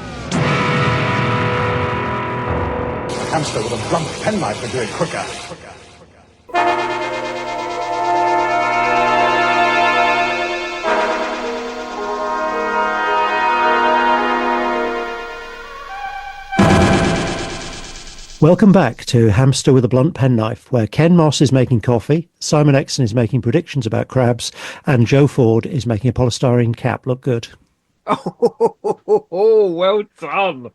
A hamster with a blunt penknife would do it quicker. Welcome back to Hamster with a Blunt Penknife, where Ken Moss is making coffee, Simon Exton is making predictions about crabs, and Joe Ford is making a polystyrene cap look good. Oh, well done.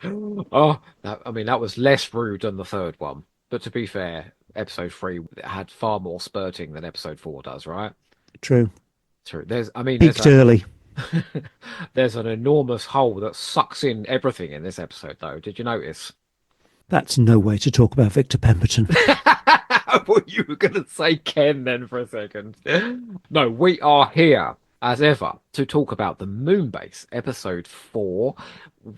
Oh, that was less rude than the third one. But to be fair, episode 3 had far more spurting than episode 4 does, right? True. Peaked early. There's an enormous hole that sucks in everything in this episode, though. Did you notice? That's no way to talk about Victor Pemberton. I thought you were going to say Ken then for a second. No, we are here, as ever, to talk about the Moonbase, episode 4.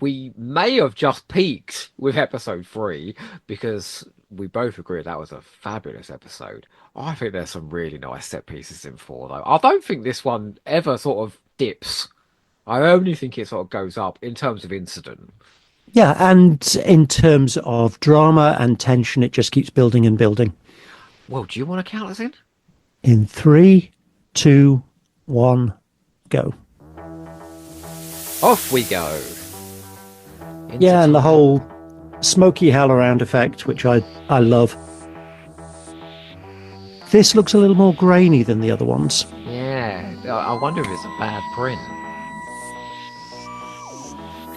We may have just peaked with episode 3, because we both agree that was a fabulous episode. I think there's some really nice set pieces in 4, though. I don't think this one ever sort of dips. I only think it sort of goes up in terms of incident. Yeah, and in terms of drama and tension, it just keeps building and building. Well, do you want to count us in? In 3, 2, 1, go. Off we go. Yeah, and the whole smoky howler-round effect, which I love. This looks a little more grainy than the other ones. Yeah, I wonder if it's a bad print.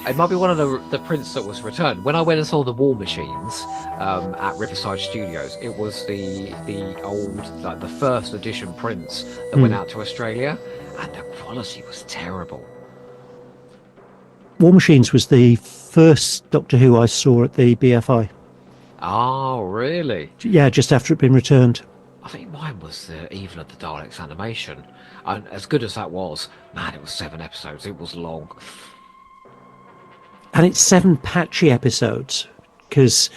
It might be one of the prints that was returned. When I went and saw the War Machines at Riverside Studios, it was the old, like the first edition prints that went out to Australia, and the quality was terrible. War Machines was the first Doctor Who I saw at the BFI. Oh, really? Yeah, just after it'd been returned. I think mine was the Evil of the Daleks animation. And as good as that was, man, it was 7 episodes. It was long. And it's 7 patchy episodes, because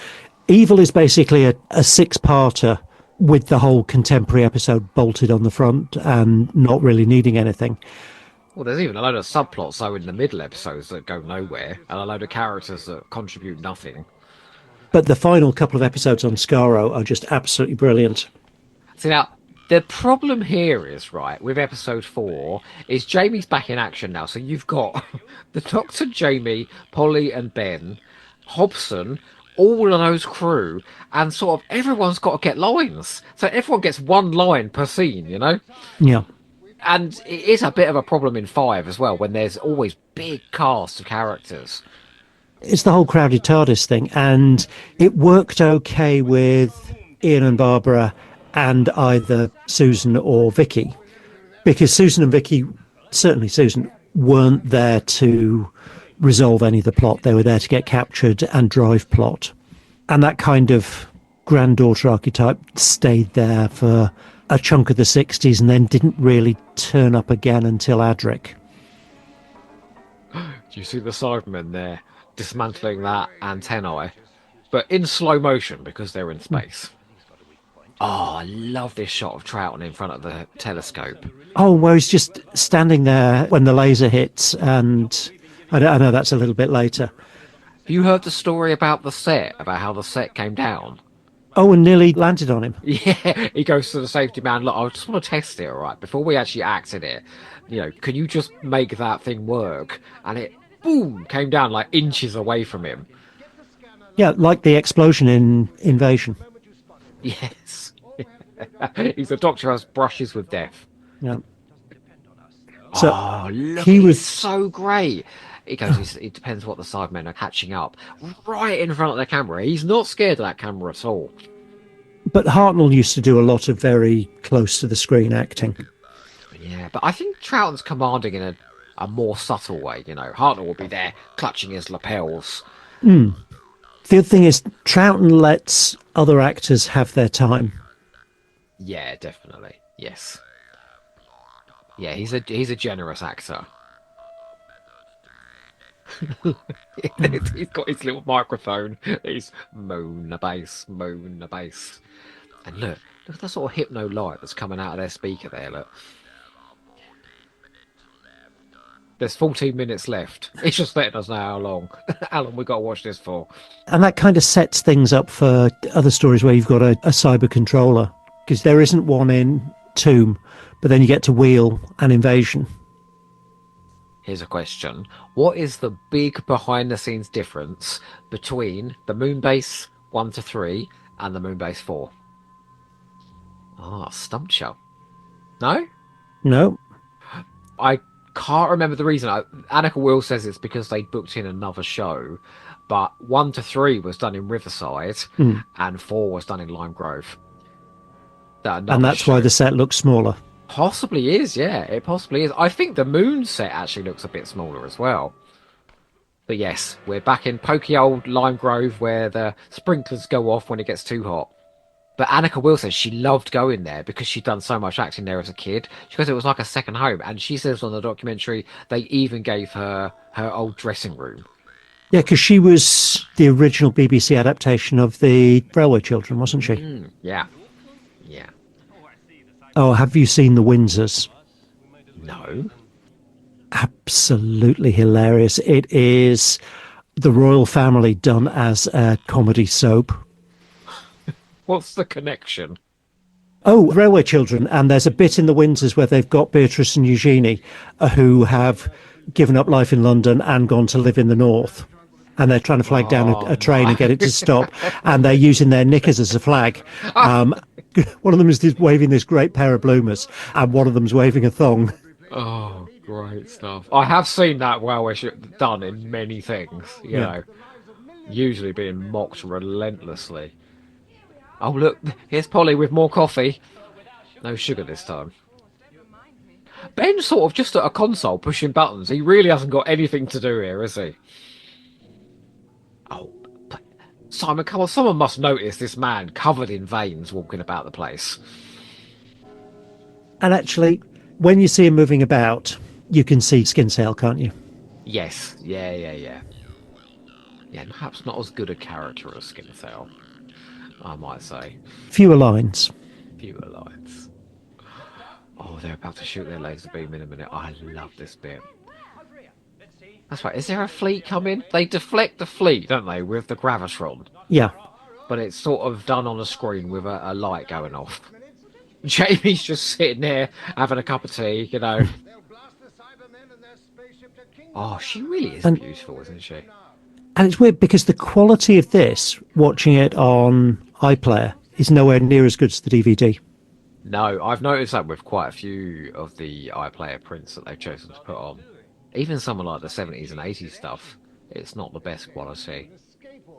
Evil is basically a 6-parter with the whole contemporary episode bolted on the front and not really needing anything. Well, there's even a load of subplots, though, in the middle episodes that go nowhere, and a load of characters that contribute nothing. But the final couple of episodes on Skaro are just absolutely brilliant. See, now, the problem here is, right, with episode 4, is Jamie's back in action now. So you've got the Doctor, Jamie, Polly and Ben, Hobson, all of those crew, and sort of everyone's got to get lines. So everyone gets one line per scene, you know? Yeah. And it is a bit of a problem in 5 as well, when there's always big cast of characters. It's the whole crowded TARDIS thing, and it worked okay with Ian and Barbara and either Susan or Vicky, because Susan and Vicky, certainly Susan, weren't there to resolve any of the plot. They were there to get captured and drive plot. And that kind of granddaughter archetype stayed there for a chunk of the 60s and then didn't really turn up again until Adric. Do you see the Cybermen there dismantling that antennae? But in slow motion, because they're in space. Oh, I love this shot of Troughton in front of the telescope. Oh, where he's just standing there when the laser hits, and I know that's a little bit later. Have you heard the story about the set, about how the set came down? Oh, and nearly landed on him. Yeah, he goes to the safety man, look, I just want to test it, all right, before we actually acted it. You know, can you just make that thing work? And it, boom, came down like inches away from him. Yeah, like the explosion in Invasion. Yes. He's a doctor who has brushes with death. Yeah. So oh, look, he was so great. He goes, it depends what the Cybermen are catching up. Right in front of the camera. He's not scared of that camera at all. But Hartnell used to do a lot of very close to the screen acting. Yeah, but I think Troughton's commanding in a more subtle way, you know. Hartnell will be there clutching his lapels. The other thing is, Troughton lets other actors have their time. Yeah, definitely. Yes. Yeah, he's a generous actor. He's got his little microphone. He's Moonbase. And look at the sort of hypno light that's coming out of their speaker there, look. There's 14 minutes left. It's just letting us know how long. How long we got to watch this for. And that kind of sets things up for other stories where you've got a cyber controller, because there isn't one in Tomb, but then you get to Wheel and Invasion. Here's a question. What is the big behind-the-scenes difference between the Moonbase 1 to 3 and the Moonbase 4? Ah, stumped you. No? No. I can't remember the reason. Annika Will says it's because they booked in another show, but 1 to 3 was done in Riverside and 4 was done in Lime Grove. And that's why the set looks smaller. Possibly is, yeah. It possibly is. I think the Moon set actually looks a bit smaller as well. But yes, we're back in pokey old Lime Grove where the sprinklers go off when it gets too hot. But Annika Will says she loved going there because she'd done so much acting there as a kid. She goes, it was like a second home. And she says on the documentary, they even gave her her old dressing room. Yeah, because she was the original BBC adaptation of the Railway Children, wasn't she? Yeah. Yeah. Oh, have you seen The Windsors? No. Absolutely hilarious. It is the royal family done as a comedy soap. What's the connection? Oh, Railway Children. And there's a bit in the Windsors where they've got Beatrice and Eugenie who have given up life in London and gone to live in the north. And they're trying to flag down a train and get it to stop. And they're using their knickers as a flag. One of them is waving this great pair of bloomers, and one of them's waving a thong. Oh, great stuff. I have seen that railway ship done in many things, you know, usually being mocked relentlessly. Oh, look, here's Polly with more coffee. No sugar this time. Ben's sort of just at a console pushing buttons. He really hasn't got anything to do here, has he? Oh, Simon, come on, someone must notice this man covered in veins walking about the place. And actually, when you see him moving about, you can see skin sail, can't you? Yes, yeah. Yeah, perhaps not as good a character as Skin Sail, I might say. Fewer lines. Fewer lines. Oh, they're about to shoot their laser beam in a minute. I love this bit. That's right. Is there a fleet coming? They deflect the fleet, don't they, with the gravitron? Yeah. But it's sort of done on a screen with a light going off. Jamie's just sitting there having a cup of tea, you know. Oh, she really is beautiful, isn't she? And it's weird because the quality of this, watching it on iPlayer, is nowhere near as good as the DVD. No, I've noticed that with quite a few of the iPlayer prints that they've chosen to put on. Even someone like the 70s and 80s stuff, it's not the best quality.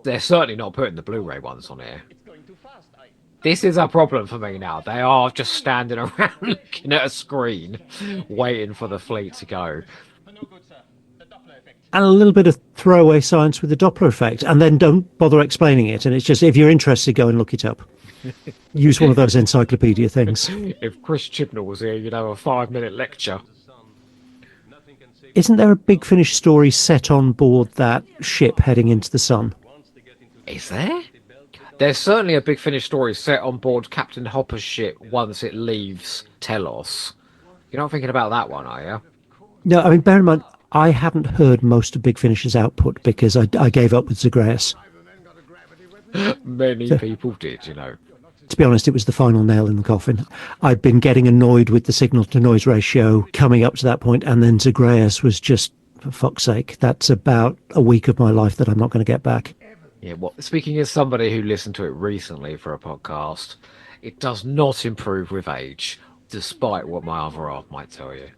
They're certainly not putting the Blu-ray ones on here. This is a problem for me now. They are just standing around looking at a screen, waiting for the fleet to go. And a little bit of throwaway science with the Doppler effect, and then don't bother explaining it. And it's just, if you're interested, go and look it up. Use one of those encyclopedia things. If Chris Chibnall was here, you'd have a 5-minute lecture. Isn't there a Big Finish story set on board that ship heading into the sun? Is there? There's certainly a Big Finish story set on board Captain Hopper's ship once it leaves Telos. You're not thinking about that one, are you? No, I mean, bear in mind, I haven't heard most of Big Finish's output because I gave up with Zagreus. Many people did, you know. To be honest, it was the final nail in the coffin. I'd been getting annoyed with the signal-to-noise ratio coming up to that point, and then Zagreus was just, for fuck's sake, that's about a week of my life that I'm not going to get back. Yeah, well, speaking as somebody who listened to it recently for a podcast, it does not improve with age, despite what my other half might tell you.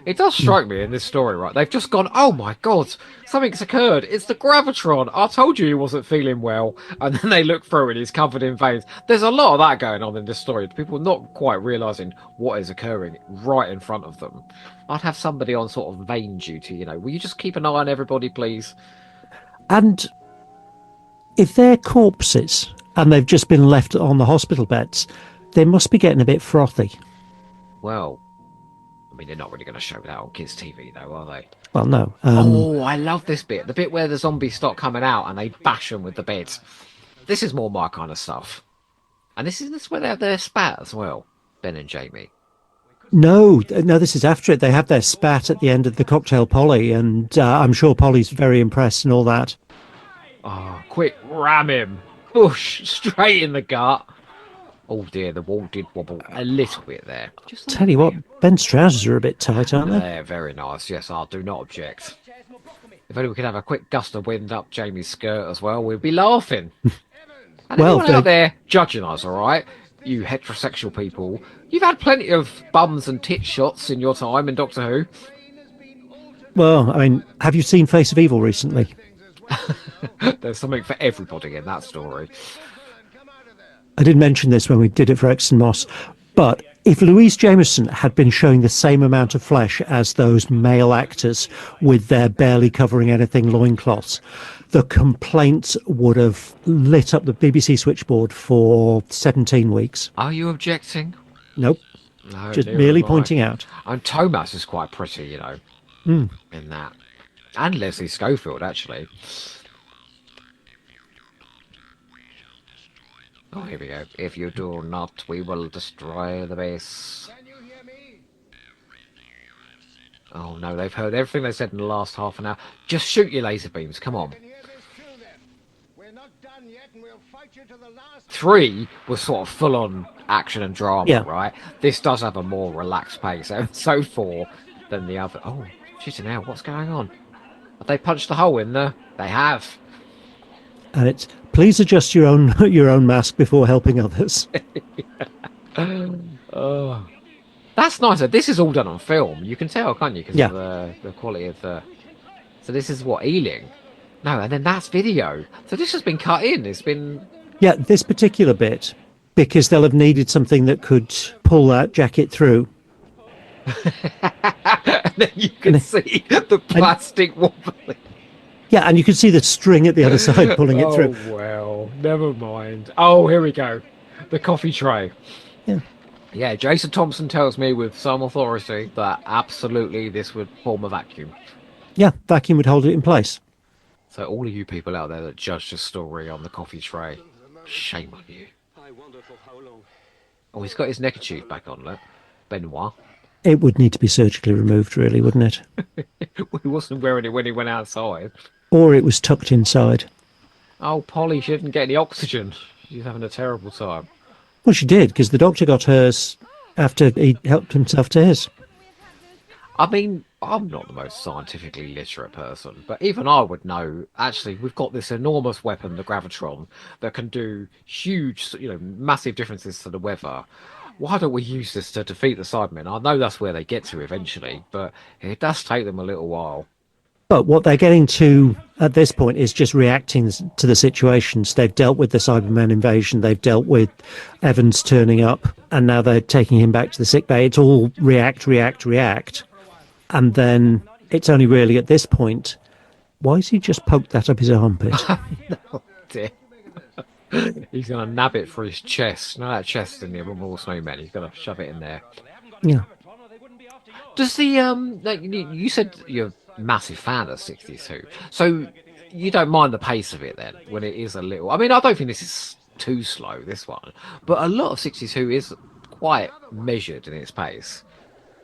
It does strike me in this story, right? They've just gone, oh my god, something's occurred. It's the gravitron. I told you he wasn't feeling well. And then they look through and he's covered in veins. There's a lot of that going on in this story. People not quite realising what is occurring right in front of them. I'd have somebody on sort of vein duty, you know. Will you just keep an eye on everybody, please? And if they're corpses and they've just been left on the hospital beds, they must be getting a bit frothy. Well, I mean, they're not really going to show that on kids' TV, though, are they? Well, no. Oh, I love this bit. The bit where the zombies start coming out and they bash them with the bed. This is more my kind of stuff. And this is where they have their spat as well, Ben and Jamie. No, this is after it. They have their spat at the end of the cocktail Polly, and I'm sure Polly's very impressed and all that. Oh, quick, ram him. Bush, straight in the gut. Oh dear, the wall did wobble a little bit there. Just Tell you what, Ben's trousers are a bit tight, aren't they? They're very nice. Yes, I do not object. If only we could have a quick gust of wind up Jamie's skirt as well, we'd be laughing. And well, anyone out there judging us, all right? You heterosexual people, you've had plenty of bums and tit shots in your time in Doctor Who. Well, I mean, have you seen Face of Evil recently? There's something for everybody in that story. I did mention this when we did it for Exton Moss, but if Louise Jameson had been showing the same amount of flesh as those male actors with their barely covering anything loincloths, the complaints would have lit up the BBC switchboard for 17 weeks. Are you objecting? Nope. No, just merely pointing out. And Thomas is quite pretty, you know, in that. And Leslie Schofield, actually. Oh, here we go. If you do not, we will destroy the base. Oh no, they've heard everything they said in the last half an hour. Just shoot your laser beams, come on. 3 was sort of full on action and drama, Yeah. right? This does have a more relaxed pace, and so 4 than the other. Oh, shit, now what's going on? Have they punched a hole in there? They have. And it's please adjust your own your own mask before helping others. Oh, that's nicer. This is all done on film. You can tell, can't you? Because Yeah. of the quality of the. So this is what Ealing. No, and then that's video. So this has been cut in. It's been. Yeah, this particular bit, because they'll have needed something that could pull that jacket through. And then you can see the plastic wobbling. Yeah, and you can see the string at the other side pulling it through. Oh, well, never mind. Oh, here we go. The coffee tray. Yeah. Yeah, Jason Thompson tells me with some authority that absolutely this would form a vacuum. Yeah, vacuum would hold it in place. So all of you people out there that judge the story on the coffee tray, shame on you. Oh, he's got his neckerchief back on, look. Benoit. It would need to be surgically removed, really, wouldn't it? He wasn't wearing it when he went outside. Or it was tucked inside. Oh, Polly, she didn't get any oxygen. She's having a terrible time. Well, she did, because the doctor got hers after he helped himself to his. I mean, I'm not the most scientifically literate person, but even I would know, actually, we've got this enormous weapon, the Gravitron, that can do huge, massive differences to the weather. Why don't we use this to defeat the Cybermen? I know that's where they get to eventually, but it does take them a little while. But what they're getting to at this point is just reacting to the situations. They've dealt with the Cybermen invasion. They've dealt with Evans turning up, and now they're taking him back to the sickbay. It's all react, react, react. And then it's only really at this point, why has he just poked that up his armpit? Oh, dear. He's going to nab it for his chest. No, that chest in the Abominable Snowman. He's going to shove it in there. Yeah. Does the you said you're a massive fan of 62, so you don't mind the pace of it then when it is a little. I mean, I don't think this is too slow, this one, but a lot of 62 is quite measured in its pace.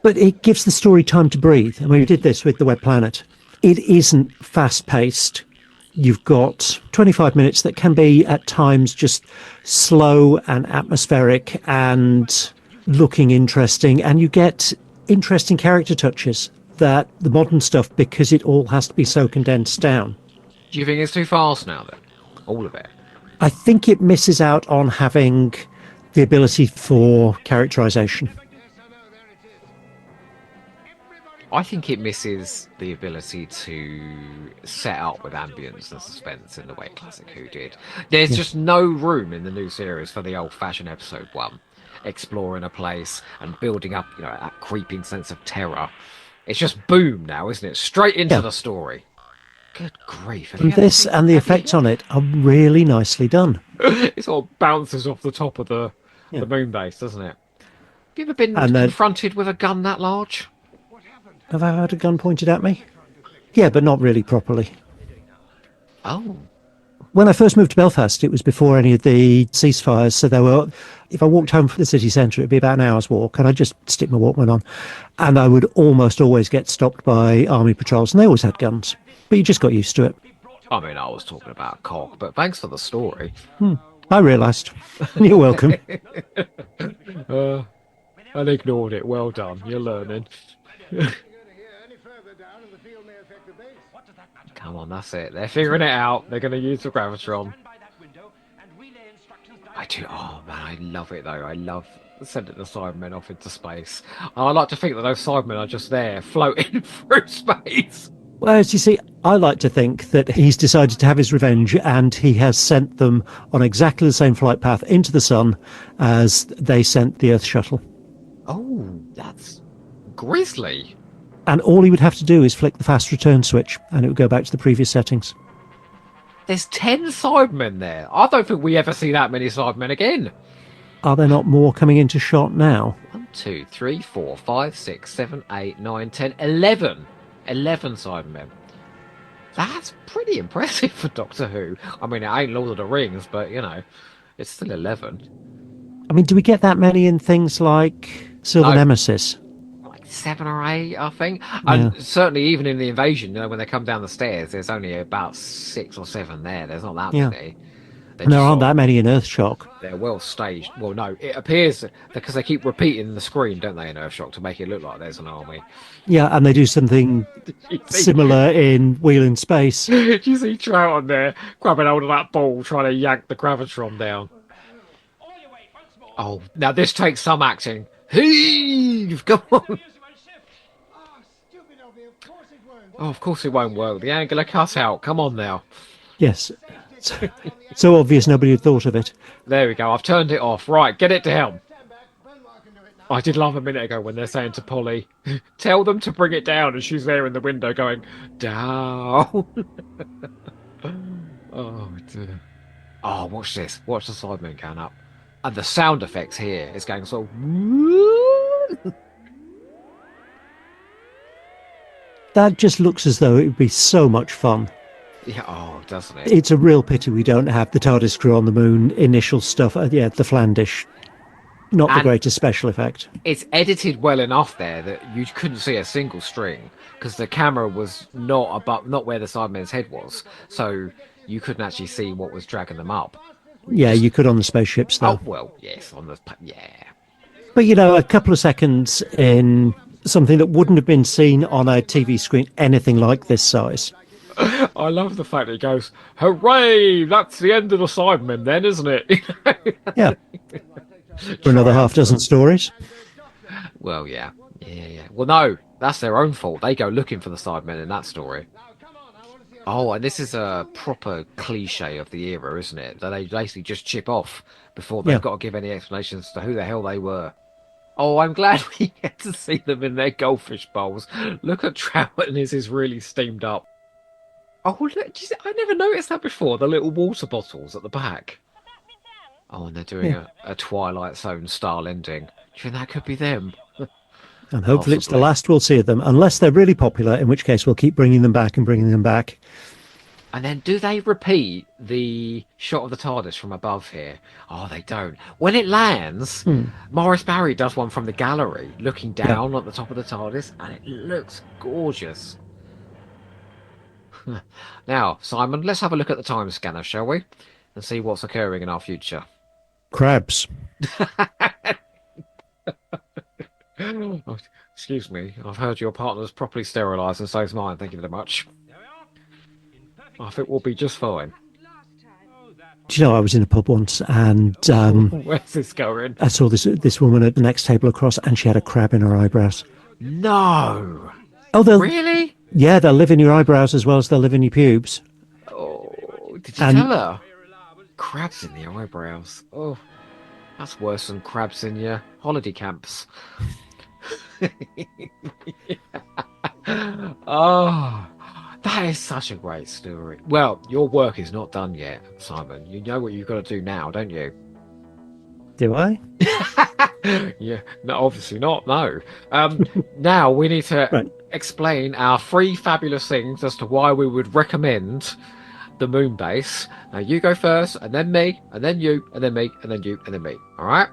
But it gives the story time to breathe. I mean, we did this with The Web Planet. It isn't fast-paced. You've got 25 minutes that can be, at times, just slow and atmospheric and looking interesting. And you get interesting character touches that the modern stuff, because it all has to be so condensed down. Do you think it's too fast now, then? All of it? I think it misses out on having the ability for characterization. I think it misses the ability to set up with ambience and suspense in the way Classic Who did. There's just no room in the new series for the old-fashioned episode 1, exploring a place and building up, that creeping sense of terror. It's just boom now, isn't it? Straight into the story. Good grief! And this and the effects on it are really nicely done. It sort of bounces off the top of the Moonbase, doesn't it? Have you ever been confronted with a gun that large? Have I had a gun pointed at me? Yeah, but not really properly. Oh. When I first moved to Belfast, it was before any of the ceasefires, so if I walked home from the city centre, it'd be about an hour's walk, and I'd just stick my Walkman on, and I would almost always get stopped by army patrols, and they always had guns, but you just got used to it. I mean, I was talking about cock, but thanks for the story. I realised. You're welcome. I ignored it. Well done. You're learning. Come on, that's it. They're figuring it out. They're going to use the Gravitron. I do. Oh, man, I love it, though. I love sending the Cybermen off into space. And I like to think that those Cybermen are just there, floating through space. Well, as you see, I like to think that he's decided to have his revenge, and he has sent them on exactly the same flight path into the sun as they sent the Earth shuttle. Oh, that's grisly. And all he would have to do is flick the fast return switch, and it would go back to the previous settings. There's 10 Cybermen there. I don't think we ever see that many Cybermen again. Are there not more coming into shot now? 1, 2, 3, 4, 5, 6, 7, 8, 9, 10, 11. 11 Cybermen. That's pretty impressive for Doctor Who. I mean, it ain't Lord of the Rings, but, it's still 11. I mean, do we get that many in things like Silver Nemesis? 7 or 8, I think. And certainly even in the invasion, when they come down the stairs, there's only about 6 or 7 there. There's not that many. And there aren't that many in Earthshock. They're well staged. Well, no, it appears because they keep repeating the screen, don't they, in Earthshock to make it look like there's an army. Yeah, and they do something similar in Wheel in Space. Do you see Trout on there grabbing hold of that ball, trying to yank the gravitron down? Oh, now this takes some acting. Heave! Come on! Oh, of course it won't work. The angular cutout. Come on now. Yes. So obvious nobody had thought of it. There we go. I've turned it off. Right, get it down. I did love a minute ago when they're saying to Polly, tell them to bring it down, and she's there in the window going, down. Oh, dear. Oh, watch this. Watch the Sidemen count up. And the sound effects here is going so... That just looks as though it would be so much fun. Yeah, oh, doesn't it? It's a real pity we don't have the TARDIS crew on the moon initial stuff. Yeah, the Flandish. Not the greatest special effect. It's edited well enough there that you couldn't see a single string because the camera was not where the Sidemen's head was, so you couldn't actually see what was dragging them up. Yeah, you could on the spaceships though. Oh well, yes, yeah. But you know, a couple of seconds in something that wouldn't have been seen on a TV screen anything like this size. I love the fact that he goes, "Hooray! That's the end of the Sidemen, then, isn't it?" Yeah. For another half dozen stories. Well, yeah. Well, no, that's their own fault. They go looking for the Sidemen in that story. Oh, and this is a proper cliche of the era, isn't it? That they basically just chip off before they've got to give any explanations to who the hell they were. Oh, I'm glad we get to see them in their goldfish bowls. Look at Trout and his is really steamed up. Oh, look, I never noticed that before, the little water bottles at the back. Oh, and they're doing a Twilight Zone style ending. Do you think that could be them? And hopefully it's the last we'll see of them, unless they're really popular, in which case we'll keep bringing them back and bringing them back. And then do they repeat the shot of the TARDIS from above here? Oh, they don't. When it lands, Morris Barry does one from the gallery, looking down at the top of the TARDIS, and it looks gorgeous. Now, Simon, let's have a look at the time scanner, shall we? And see what's occurring in our future. Crabs. Oh, excuse me, I've heard your partner's properly sterilised and so's mine, thank you very much. I think we'll be just fine. Do you know, I was in a pub once and where's this going? I saw this woman at the next table across and she had a crab in her eyebrows. No! Oh, really? Yeah, they'll live in your eyebrows as well as they'll live in your pubes. Oh, did you tell her? Crabs in the eyebrows. Oh, that's worse than crabs in your holiday camps. Oh, that is such a great story. Well, your work is not done yet, Simon. You know what you've got to do now, don't you? Do I? Yeah, no, obviously not, no. Now we need to explain our 3 fabulous things as to why we would recommend the Moonbase. Now you go first, and then me, and then you, and then me, and then you, and then me. All right?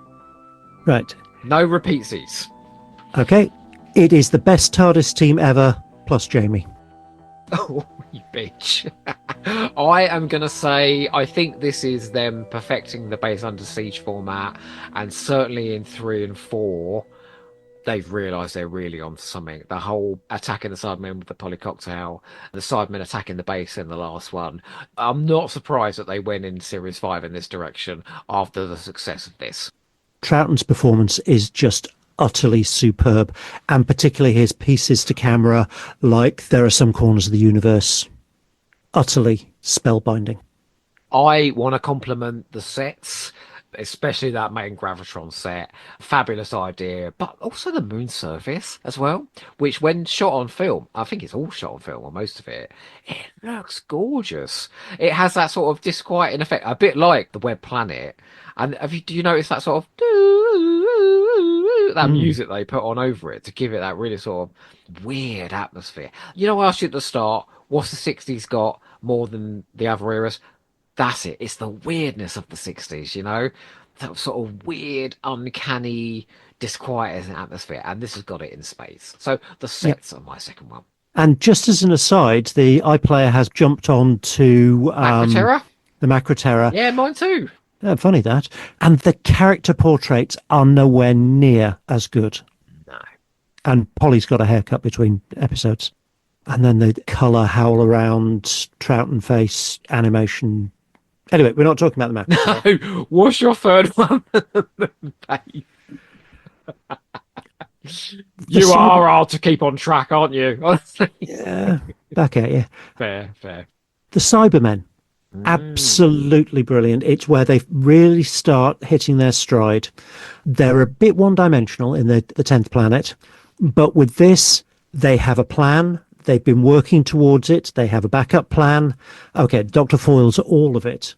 Right. No repeatsies. Okay. It is the best TARDIS team ever, plus Jamie. Oh, you bitch. I am going to say I think this is them perfecting the base under siege format, and certainly in 3 and 4 they've realised they're really onto something. The whole attacking the Sidemen with the polycocktail, the Sidemen attacking the base in the last one. I'm not surprised that they went in Series 5 in this direction after the success of this. Troughton's performance is just utterly superb, and particularly his pieces to camera, like There Are Some Corners of the Universe. Utterly spellbinding. I want to compliment the sets, especially that main Gravitron set. Fabulous idea, but also the moon surface as well, which when shot on film, I think it's all shot on film or most of it, it looks gorgeous. It has that sort of disquieting effect, a bit like the Web Planet. And do you notice that sort of that music they put on over it to give it that really sort of weird atmosphere? You know, I asked you at the start, what's the 60s got more than the other eras? That's it. It's the weirdness of the 60s, you know? That sort of weird, uncanny, disquieting atmosphere. And this has got it in space. So the sets are my second one. And just as an aside, the iPlayer has jumped on to... Macroterra? the Macra Terror. Yeah, mine too. Funny that. And the character portraits are nowhere near as good. No. And Polly's got a haircut between episodes. And then the colour howl around, trout and face animation. Anyway, we're not talking about the Macra. No, what's your third one? You are hard to keep on track, aren't you? Honestly. Yeah, back at you. Fair. The Cybermen, absolutely brilliant. It's where they really start hitting their stride. They're a bit one-dimensional in the 10th planet, but with this, they have a plan. They've been working towards it. They have a backup plan. Okay, Dr. Foyle's all of it.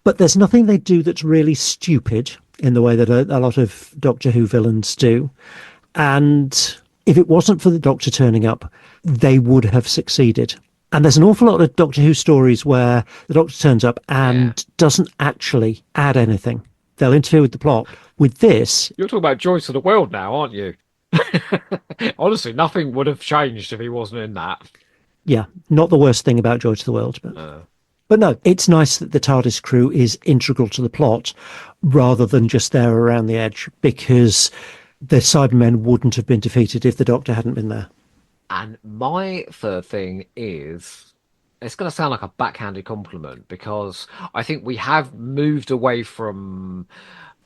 But there's nothing they do that's really stupid in the way that a lot of Doctor Who villains do. And if it wasn't for the Doctor turning up, they would have succeeded. And there's an awful lot of Doctor Who stories where the Doctor turns up and doesn't actually add anything. They'll interfere with the plot. With this... You're talking about Joy to the World now, aren't you? Honestly, nothing would have changed if he wasn't in that. Yeah, not the worst thing about Joy to the World. But no, it's nice that the TARDIS crew is integral to the plot rather than just there around the edge, because the Cybermen wouldn't have been defeated if the Doctor hadn't been there. And my third thing is, it's going to sound like a backhanded compliment, because I think we have moved away from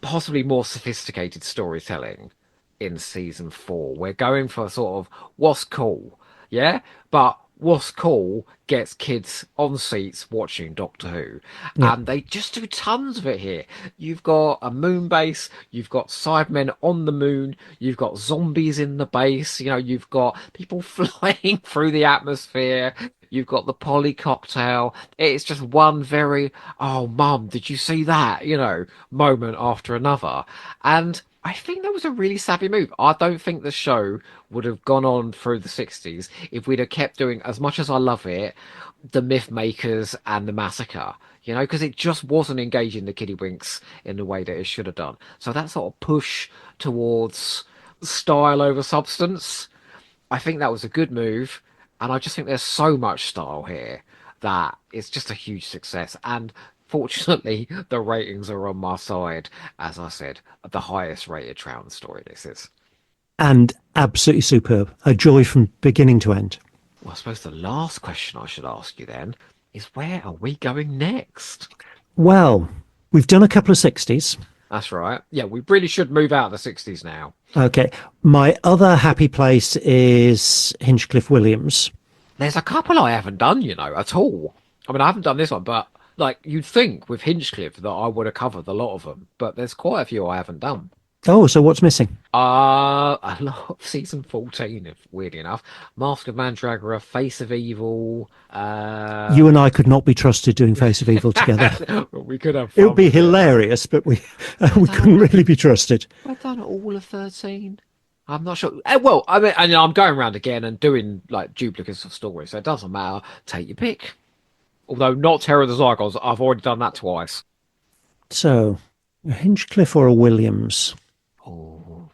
possibly more sophisticated storytelling in season 4. We're going for sort of what's cool, yeah? But what's cool gets kids on seats watching Doctor Who. Yeah. And they just do tons of it here. You've got a moon base, you've got Cybermen on the moon, you've got zombies in the base, you've got people flying through the atmosphere, you've got the Polly cocktail. It's just one very, oh, Mum, did you see that? Moment after another. And I think that was a really savvy move. I don't think the show would have gone on through the 60s if we'd have kept doing, as much as I love it, the Myth Makers and the Massacre, because it just wasn't engaging the Kiddywinks in the way that it should have done. So that sort of push towards style over substance, I think that was a good move. And I just think there's so much style here that it's just a huge success. And fortunately, the ratings are on my side. As I said, the highest rated Troughton story this is. And absolutely superb. A joy from beginning to end. Well, I suppose the last question I should ask you then is, where are we going next? Well, we've done a couple of 60s. That's right. Yeah, we really should move out of the 60s now. Okay. My other happy place is Hinchcliffe Williams. There's a couple I haven't done, at all. I mean, I haven't done this one, but you'd think with Hinchcliffe that I would have covered a lot of them, but there's quite a few I haven't done. Oh, so what's missing? A lot of season 14, if weirdly enough. Mask of Mandragora, Face of Evil. You and I could not be trusted doing Face of Evil together. We could have fun. It would be hilarious, but we couldn't really be trusted. I've done all of 13. I'm not sure. Well, I mean, I'm going around again and doing duplicates of stories, so it doesn't matter. Take your pick. Although not Terror of the Zygons, I've already done that twice. So, a Hinchcliffe or a Williams? Oh,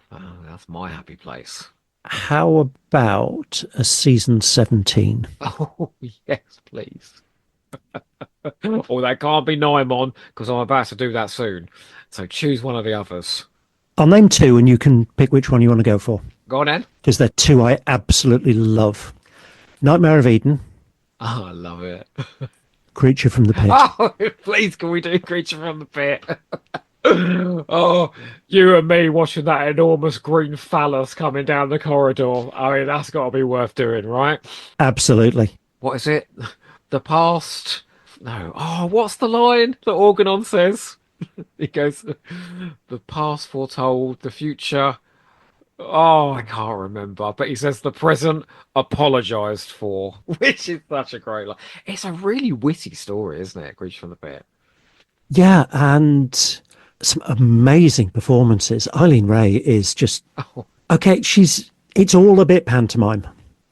that's my happy place. How about a season 17? Oh, yes, please. Oh, that can't be Nymon, because I'm about to do that soon. So choose one of the others. I'll name two and you can pick which one you want to go for. Go on, then. Because they're two I absolutely love. Nightmare of Eden. Oh, I love it. Creature from the Pit. Oh, please, can we do Creature from the Pit? Oh, you and me watching that enormous green phallus coming down the corridor. I mean, that's got to be worth doing, right? Absolutely. What is it? The past? No. Oh, what's the line that Organon says? He goes, the past foretold, the future. Oh, I can't remember. But he says the present apologised for, which is such a great line. It's a really witty story, isn't it? Creature from the Pit. Yeah, and some amazing performances. Eileen Ray is just... Okay, it's all a bit pantomime.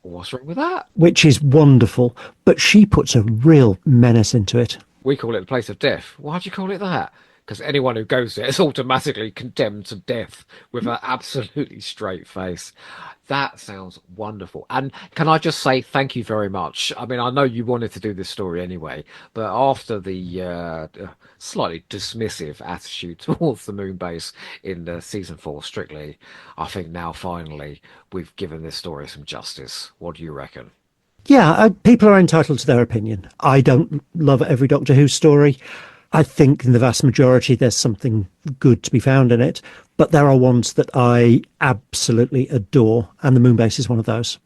What's wrong with that? Which is wonderful, but she puts a real menace into it. We call it the place of death. Why'd you call it that? because anyone who goes there is automatically condemned to death with an absolutely straight face. That sounds wonderful. And can I just say thank you very much? I mean, I know you wanted to do this story anyway, but after the slightly dismissive attitude towards the Moonbase in season 4, Strictly, I think now finally we've given this story some justice. What do you reckon? Yeah, people are entitled to their opinion. I don't love every Doctor Who story. I think in the vast majority there's something good to be found in it, but there are ones that I absolutely adore, and the Moonbase is one of those.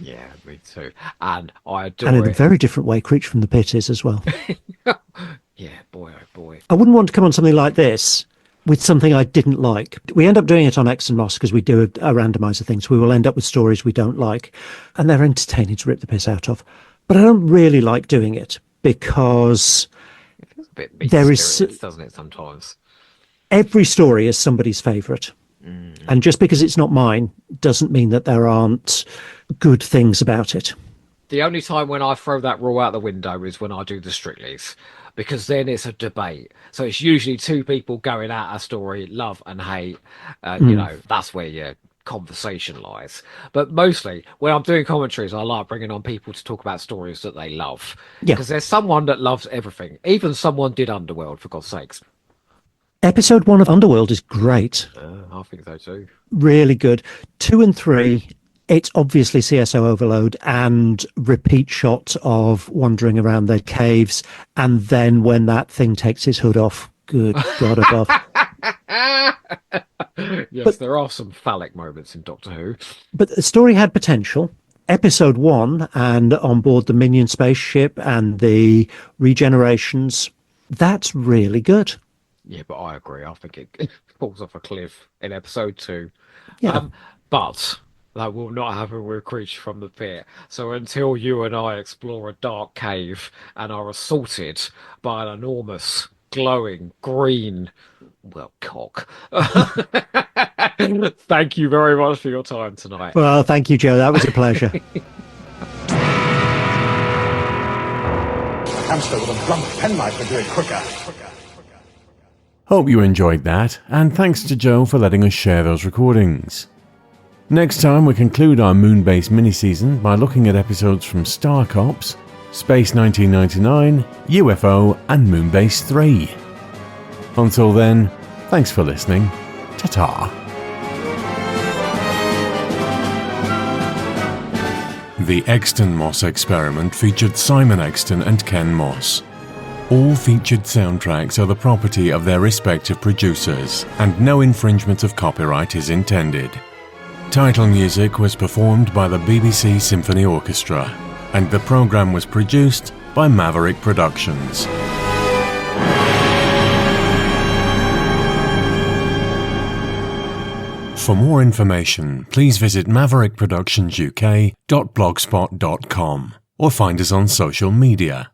Yeah, me too. And I adore And in it. a very different way, Creature from the Pit is as well. Yeah, boy, oh boy. I wouldn't want to come on something like this with something I didn't like. We end up doing it on X and Moss because we do a randomizer thing, so we will end up with stories we don't like, and they're entertaining to rip the piss out of. But I don't really like doing it because It feels a bit there is, mean-spirited, doesn't it, sometimes? every story is somebody's favourite. And just because it's not mine doesn't mean that there aren't good things about it. The only time when I throw that rule out the window is when I do the Strictlies, because then it's a debate. So it's usually two people going at a story, love and hate. You know, that's where your conversation lies. But mostly when I'm doing commentaries, I like bringing on people to talk about stories that they love. Yeah. Because there's someone that loves everything. Even someone did Underworld, for God's sakes. Episode 1 of Underworld is great. I think so too. Really good. 2 and 3, it's obviously CSO overload and repeat shots of wandering around their caves. And then when that thing takes its hood off, good God above. Yes, there are some phallic moments in Doctor Who. But the story had potential. Episode 1 and on board the Minion spaceship and the regenerations, that's really good. Yeah, but I agree. I think it falls off a cliff in episode 2. Yeah. But that will not happen with Creature from the Pit. So until you and I explore a dark cave and are assaulted by an enormous, glowing, green, well, cock. Thank you very much for your time tonight. Well, thank you, Joe. That was a pleasure. A hamster with a blunt penknife would do it quicker. Hope you enjoyed that, and thanks to Joe for letting us share those recordings. Next time we conclude our Moonbase mini-season by looking at episodes from Star Cops, Space 1999, UFO and Moonbase 3. Until then, thanks for listening. Ta-ta. The Exton Moss experiment featured Simon Exton and Ken Moss. All featured soundtracks are the property of their respective producers, and no infringement of copyright is intended. Title music was performed by the BBC Symphony Orchestra, and the programme was produced by Maverick Productions. For more information, please visit maverickproductionsuk.blogspot.com or find us on social media.